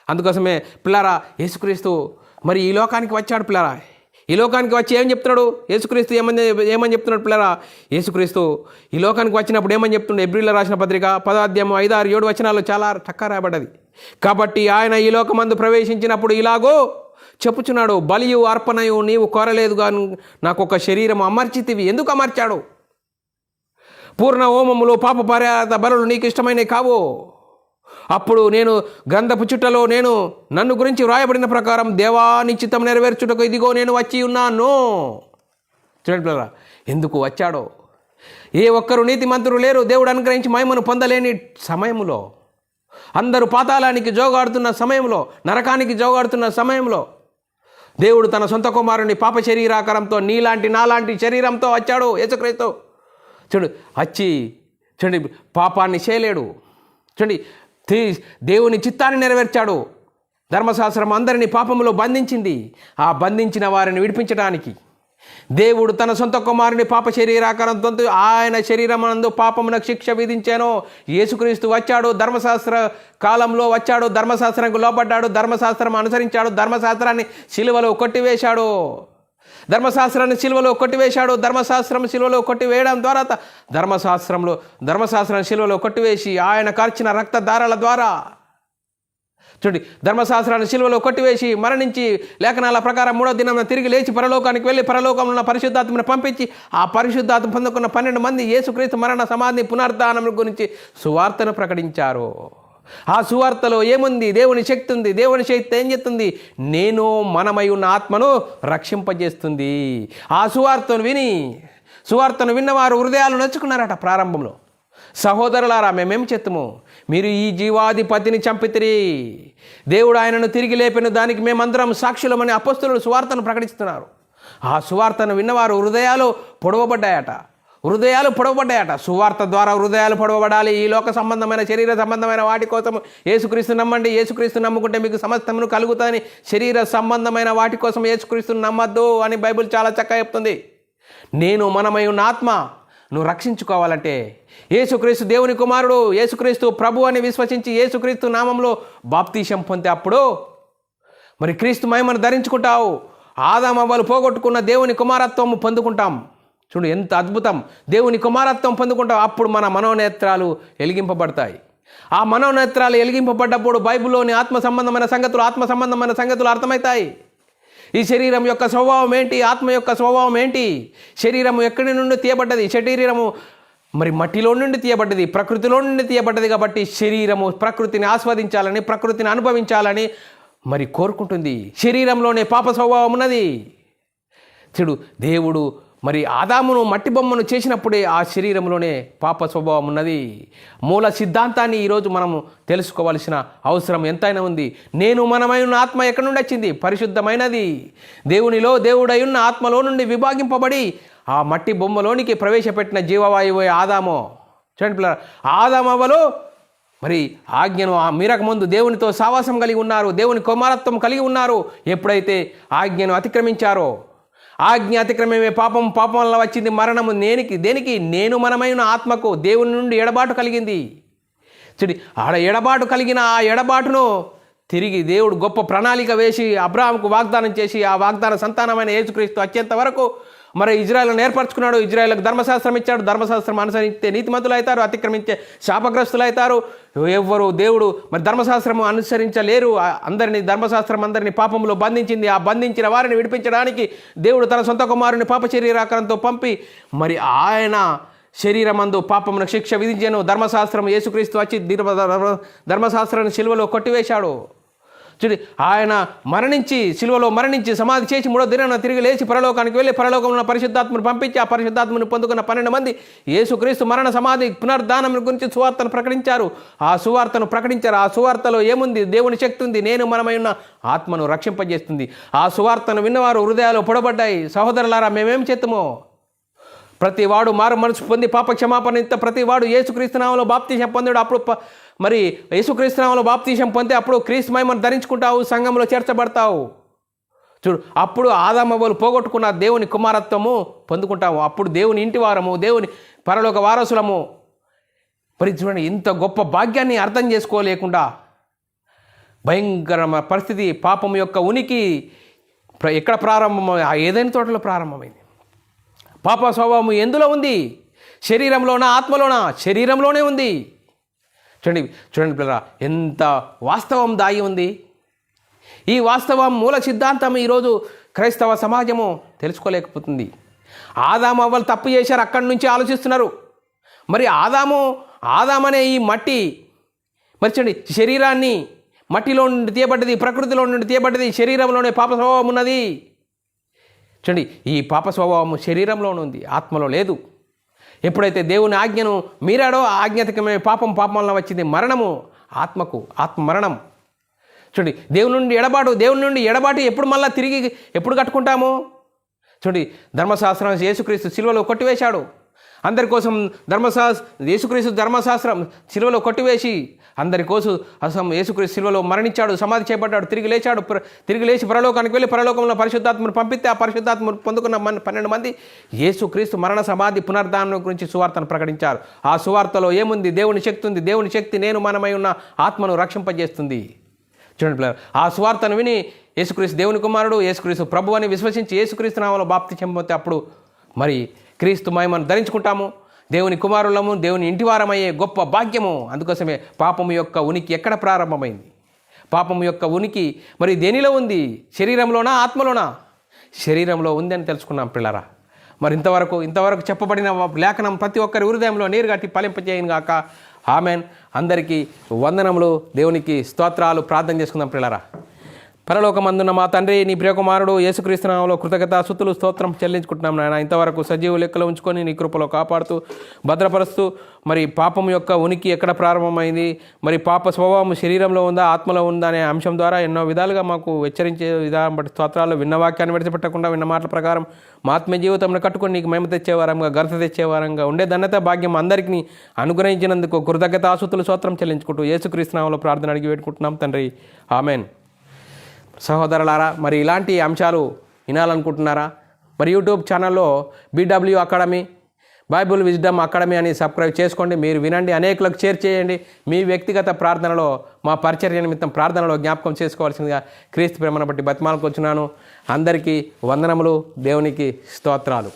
అందుకోసమే పిల్లారా, యేసుక్రీస్తు మరి ఈ లోకానికి వచ్చాడు పిల్లారా. ఈ లోకానికి వచ్చి ఏం చెప్తున్నాడు యేసుక్రీస్తు? ఏమని చెప్తున్నాడు పిల్లరా? యేసుక్రీస్తు ఈ లోకానికి వచ్చినప్పుడు ఏమని చెప్తున్నాడు? ఎబ్రిల్లో రాసిన పత్రిక 10-5-6-7 వచనాల్లో చాలా చక్కగా రాయబడ్డది. కాబట్టి ఆయన ఈ లోకమందు ప్రవేశించినప్పుడు ఇలాగో చెప్పుచున్నాడు, బలియు అర్పణయు నీవు కోరలేదు గాను నాకు ఒక శరీరం అమర్చితివి. ఎందుకు అమర్చాడు? పూర్ణ హోమములు పాప పరిహార బలులు నీకు ఇష్టమైనవి కావు. అప్పుడు నేను గ్రంథపు చుట్టలో నన్ను గురించి వ్రాయబడిన ప్రకారం దేవాని చిత్తం నెరవేర్చుటకు ఇదిగో నేను వచ్చి ఉన్నాను. చూడండి పిల్లరా, ఎందుకు వచ్చాడో? ఏ ఒక్కరు నీతిమంతులు లేరు. దేవుడు అనుగ్రహించి మహిమను పొందలేని సమయంలో, అందరూ పాతాళానికి జోగాడుతున్న సమయంలో, నరకానికి జోగాడుతున్న సమయంలో దేవుడు తన సొంత కుమారుని పాప శరీరాకారంతో నాలాంటి శరీరంతో వచ్చాడు యేసుక్రీస్తు. చూడండి పాపాన్ని చేయలేడు. చూడండి దేవుని చిత్తాన్ని నెరవేర్చాడు. ధర్మశాస్త్రం అందరినీ పాపములో బంధించింది. ఆ బంధించిన వారిని విడిపించడానికి దేవుడు తన సొంత కుమారుని పాప శరీరాకారంతో ఆయన శరీరమందు పాపమునకు శిక్ష విధించాను. యేసుక్రీస్తు వచ్చాడు, ధర్మశాస్త్ర కాలంలో వచ్చాడు, ధర్మశాస్త్రానికి లోబడ్డాడు, ధర్మశాస్త్రం అనుసరించాడు, ధర్మశాస్త్రాన్ని సిలువలో కొట్టివేశాడు. ధర్మశాస్త్రం సిలువలో కొట్టివేయడం ద్వారా ధర్మశాస్త్రం సిలువలో కొట్టివేసి ఆయన కార్చిన రక్తధారల ద్వారా చూడండి, ధర్మశాస్త్రాన్ని సిలువలో కొట్టివేసి మరణించి లేఖనాల ప్రకారం 3వ దినం తిరిగి లేచి పరలోకానికి వెళ్ళి పరలోకంలో ఉన్న పరిశుద్ధాత్మను పంపించి ఆ పరిశుద్ధాత్మ పొందుకున్న 12 మంది యేసుక్రీస్తు మరణ సమాధి పునరుద్ధానం గురించి సువార్తను ప్రకటించారు. ఆ సువార్తలో ఏముంది? దేవుని శక్తి ఉంది. దేవుని శక్తి ఏం చేస్తుంది? మనమై ఉన్న ఆత్మను రక్షింపజేస్తుంది. ఆ సువార్తను విన్నవారు హృదయాలు నొచ్చుకున్నారట. ప్రారంభంలో సహోదరులారా, మేమేం చెత్తము? మీరు ఈ జీవాధిపతిని చంపితిరి, దేవుడు ఆయనను తిరిగి లేపిన దానికి మేమందరం సాక్షులమని అపొస్తలులు సువార్తను ప్రకటిస్తున్నారు. ఆ సువార్తను విన్నవారు హృదయాలు పొడవబడ్డాయట. సువార్త ద్వారా హృదయాలు పొడవబడాలి. ఈ లోక సంబంధమైన, శరీర సంబంధమైన వాటి కోసం యేసుక్రీస్తు నమ్మండి. యేసుక్రీస్తు నమ్ముకుంటే మీకు సమస్తమును కలుగుతాయని. శరీర సంబంధమైన వాటి కోసం యేసుక్రీస్తును నమ్మద్దు అని బైబిల్ చాలా చక్కగా చెప్తుంది. మనమై ఉన్న ఆత్మ నువ్వు రక్షించుకోవాలంటే యేసుక్రీస్తు దేవుని కుమారుడు, యేసుక్రీస్తు ప్రభు అని విశ్వసించి యేసుక్రీస్తు నామంలో బాప్తీసం పొందే అప్పుడు మరి క్రీస్తు మహిమను ధరించుకుంటావు. ఆదాము అవ్వలు పోగొట్టుకున్న దేవుని కుమారత్వం పొందుకుంటాం. చూడు ఎంత అద్భుతం! దేవుని కుమారత్వం పొందుకుంటాం. అప్పుడు మన మనోనేత్రాలు వెలిగింపబడతాయి. ఆ మనోనేత్రాలు వెలిగింపబడ్డప్పుడు బైబిల్లోని ఆత్మ సంబంధమైన సంగతులు అర్థమవుతాయి. ఈ శరీరం యొక్క స్వభావం ఏంటి? ఆత్మ యొక్క స్వభావం ఏంటి? శరీరము ఎక్కడి నుండి తీయబడ్డది? శరీరము మరి మట్టిలో నుండి తీయబడ్డది, ప్రకృతిలో నుండి తీయబడ్డది. కాబట్టి శరీరము ప్రకృతిని ఆస్వాదించాలని, ప్రకృతిని అనుభవించాలని మరి కోరుకుంటుంది. శరీరంలోనే పాప స్వభావం ఉన్నది. చూడు, దేవుడు మరి ఆదామును మట్టి బొమ్మను చేసినప్పుడే ఆ శరీరంలోనే పాప స్వభావం ఉన్నది. మూల సిద్ధాంతాన్ని ఈరోజు మనము తెలుసుకోవాల్సిన అవసరం ఎంతైనా ఉంది. మనమై ఉన్న ఆత్మ ఎక్కడి నుండి వచ్చింది? పరిశుద్ధమైనది. దేవుడై ఉన్న ఆత్మలో నుండి విభాగింపబడి ఆ మట్టి బొమ్మలోనికి ప్రవేశపెట్టిన జీవవాయువు ఆదాము. చూడండి పిల్లలు, ఆదామవ్వలు మరి ఆజ్ఞను మీరక ముందు దేవునితో సావాసం కలిగి ఉన్నారు, దేవుని కుమారత్వం కలిగి ఉన్నారు. ఎప్పుడైతే ఆజ్ఞను అతిక్రమించారో, ఆజ్ఞ అతిక్రమమే పాపం వల్ల వచ్చింది మరణము. దేనికి? మనమైన ఆత్మకు దేవుని నుండి ఎడబాటు కలిగింది. చూడి, ఎడబాటు కలిగిన ఆ ఎడబాటును తిరిగి దేవుడు గొప్ప ప్రణాళిక వేసి అబ్రాహాముకు వాగ్దానం చేసి ఆ వాగ్దాన సంతానమైన యేసుక్రీస్తు వచ్చేంత వరకు మరి ఇజ్రాయెల్ను ఏర్పరచుకున్నాడు. ఇజ్రాయెల్కి ధర్మశాస్త్రం ఇచ్చాడు. ధర్మశాస్త్రం అనుసరిస్తే నీతిమంతులు అవుతారు, అతిక్రమించే శాపగ్రస్తులు అవుతారు. ఎవ్వరు దేవుడు మరి ధర్మశాస్త్రం అనుసరించలేరు. అందరినీ ధర్మశాస్త్రం అందరినీ పాపంలో బంధించింది. ఆ బంధించిన వారిని విడిపించడానికి దేవుడు తన సొంత కుమారుని పాప శరీరాకారంతో పంపి మరి ఆయన శరీరమందు పాపమునకు శిక్ష విధించాను. ధర్మశాస్త్రం యేసుక్రీస్తు వచ్చి ధర్మశాస్త్రాన్ని సిలువలో కొట్టివేశాడు. చూడి, ఆయన మరణించి సిలువలో మరణించి సమాధి చేసి 3వ దినాన తిరిగి లేచి పరలోకానికి వెళ్ళి పరలోకంలో పరిశుద్ధాత్మను పంపించి ఆ పరిశుద్ధాత్మను పొందుకున్న 12 మంది యేసుక్రీస్తు మరణ సమాధి పునరుద్ధానం గురించి సువార్తను ప్రకటించారు. ఆ సువార్తలో ఏముంది? దేవుని శక్తి ఉంది. నేను మనమై ఉన్న ఆత్మను రక్షింపజేస్తుంది. ఆ సువార్తను విన్నవారు హృదయాలు పొడబడ్డాయి. సహోదరులారా, మేమేం చేస్తామో ప్రతి వాడు మారు మనసు పొంది పాప క్షమాపణ ప్రతి వాడు యేసుక్రీస్తు నామములో బాప్తిసం పొందాడు. అప్పుడు మరి యేసుక్రీస్తు నామములో బాప్తిసం పొంది అప్పుడు క్రీస్తు మహిమను ధరించుకుంటావు, సంఘంలో చేర్చబడతావు. చూడు, అప్పుడు ఆదామవ్వలు పోగొట్టుకున్న దేవుని కుమారత్వము పొందుకుంటాము. అప్పుడు దేవుని ఇంటి వారము, దేవుని పరలోక వారసులము. మరి చూడండి, ఇంత గొప్ప భాగ్యాన్ని అర్థం చేసుకోలేకుండా భయంకరమైన పరిస్థితి, పాపం యొక్క ఉనికి ఎక్కడ ప్రారంభమై? ఏదైనా తోటలో ప్రారంభమైంది. పాప స్వభావం ఎందులో ఉంది? శరీరంలోనా, ఆత్మలోనా? శరీరంలోనే ఉంది. చూడండి పిల్లరా, ఎంత వాస్తవం దాగి ఉంది. ఈ వాస్తవం మూల సిద్ధాంతం ఈరోజు క్రైస్తవ సమాజము తెలుసుకోలేకపోతుంది. ఆదాము అవ్వలు తప్పు చేశారు, అక్కడి నుంచి ఆలోచిస్తున్నారు. మరి ఆదామనే ఈ మట్టి మరి చూడండి, శరీరాన్ని మట్టిలో నుండి తీయబడ్డది, ప్రకృతిలో నుండి తీయబడ్డది, శరీరంలోనే పాప స్వభావం ఉన్నది. చూడండి, ఈ పాప స్వభావము శరీరంలోనే ఉంది, ఆత్మలో లేదు. ఎప్పుడైతే దేవుని ఆజ్ఞను మీరాడో ఆ ఆజ్ఞతకమే పాపం వలన వచ్చింది మరణము, ఆత్మ మరణం. చూడండి, దేవుని నుండి ఎడబాటు ఎప్పుడు మళ్ళీ తిరిగి ఎప్పుడు కట్టుకుంటాము? చూడండి, ధర్మశాస్త్రం యేసుక్రీస్తు సిలువలో కొట్టివేశాడు. అందరి కోసం యేసుక్రీస్తు ధర్మశాస్త్రం సిలువలో కొట్టివేసి అందరి కోసం యేసుక్రీస్తు సిలువలో మరణించాడు, సమాధి చేపట్టాడు, తిరిగి లేచి పరలోకానికి వెళ్ళి పరలోకంలో పరిశుద్ధాత్మను పంపిస్తే ఆ పరిశుద్ధాత్మను పొందుకున్న 12 మంది యేసుక్రీస్తు మరణ సమాధి పునరుద్ధానం గురించి సువార్తను ప్రకటించారు. ఆ సువార్తలో ఏముంది? దేవుని శక్తి ఉంది. దేవుని శక్తి నేను మనమై ఉన్న ఆత్మను రక్షింపజేస్తుంది. చూడండి పిల్లలు, ఆ సువార్తను విని యేసుక్రీస్తు దేవుని కుమారుడు, యేసుక్రీస్తు ప్రభు అని విశ్వసించి యేసుక్రీస్తు నామములో బాప్తిసం పొందితే అప్పుడు మరి క్రీస్తు మహిమను ధరించుకుంటాము, దేవుని కుమారులము, దేవుని ఇంటివారమయ్యే గొప్ప భాగ్యము. అందుకోసమే పాపము యొక్క ఉనికి ఎక్కడ ప్రారంభమైంది? పాపము యొక్క ఉనికి మరి దేనిలో ఉంది? శరీరంలోనా, ఆత్మలోనా? శరీరంలో ఉంది అని తెలుసుకున్నాం పిల్లరా. మరి ఇంతవరకు చెప్పబడిన లేఖనం ప్రతి ఒక్కరి హృదయంలో నీరు గట్టి ఫలింపజేయను గాక. ఆమెన్. అందరికీ వందనములు, దేవునికి స్తోత్రాలు. ప్రార్థన చేసుకుందాం పిల్లరా. పరలోకమందున్న మా తండ్రి, నీ ప్రియకుమారుడు యేసుక్రీస్తు నామములో కృతజ్ఞతాస్తుతులు స్తోత్రం చెల్లించుకుంటున్నాం నాయన. ఇంతవరకు సజీవ లెక్కలో ఉంచుకొని నీ కృపలో కాపాడుతూ భద్రపరుస్తూ మరి పాపం యొక్క ఉనికి ఎక్కడ ప్రారంభమైంది, మరి పాప స్వభావం శరీరంలో ఉందా, ఆత్మలో ఉందా అనే అంశం ద్వారా ఎన్నో విధాలుగా మాకు హెచ్చరించే విధానం బట్టి స్తోత్రాలు. విన్న వాక్యాన్ని విడిచిపెట్టకుండా విన్న మాటల ప్రకారం మా ఆత్మీయ జీవితంలో కట్టుకొని నీకు మహిమ తెచ్చేవారంగా, ఘనత తెచ్చేవారంగా ఉండే ధన్యత భాగ్యం అందరికీ అనుగ్రహించినందుకు కృతజ్ఞతాస్తుతులు స్తోత్రం చెల్లించుకుంటూ యేసుక్రీస్తు నామములో ప్రార్థన అడిగి పెట్టుకుంటున్నాం తండ్రి. ఆమెన్. సహోదరులారా, మరి ఇలాంటి అంశాలు వినాలనుకుంటున్నారా? మరి యూట్యూబ్ ఛానల్లో BW academy, Bible wisdom academy అని సబ్స్క్రైబ్ చేసుకోండి. మీరు వినండి, అనేకులకు షేర్ చేయండి. మీ వ్యక్తిగత ప్రార్థనలో మా పరిచర్య నిమిత్తం ప్రార్థనలో జ్ఞాపకం చేసుకోవాల్సిందిగా క్రీస్తు ప్రేమను బట్టి బతిమాలకు వచ్చినాను. అందరికీ వందనములు, దేవునికి స్తోత్రాలు.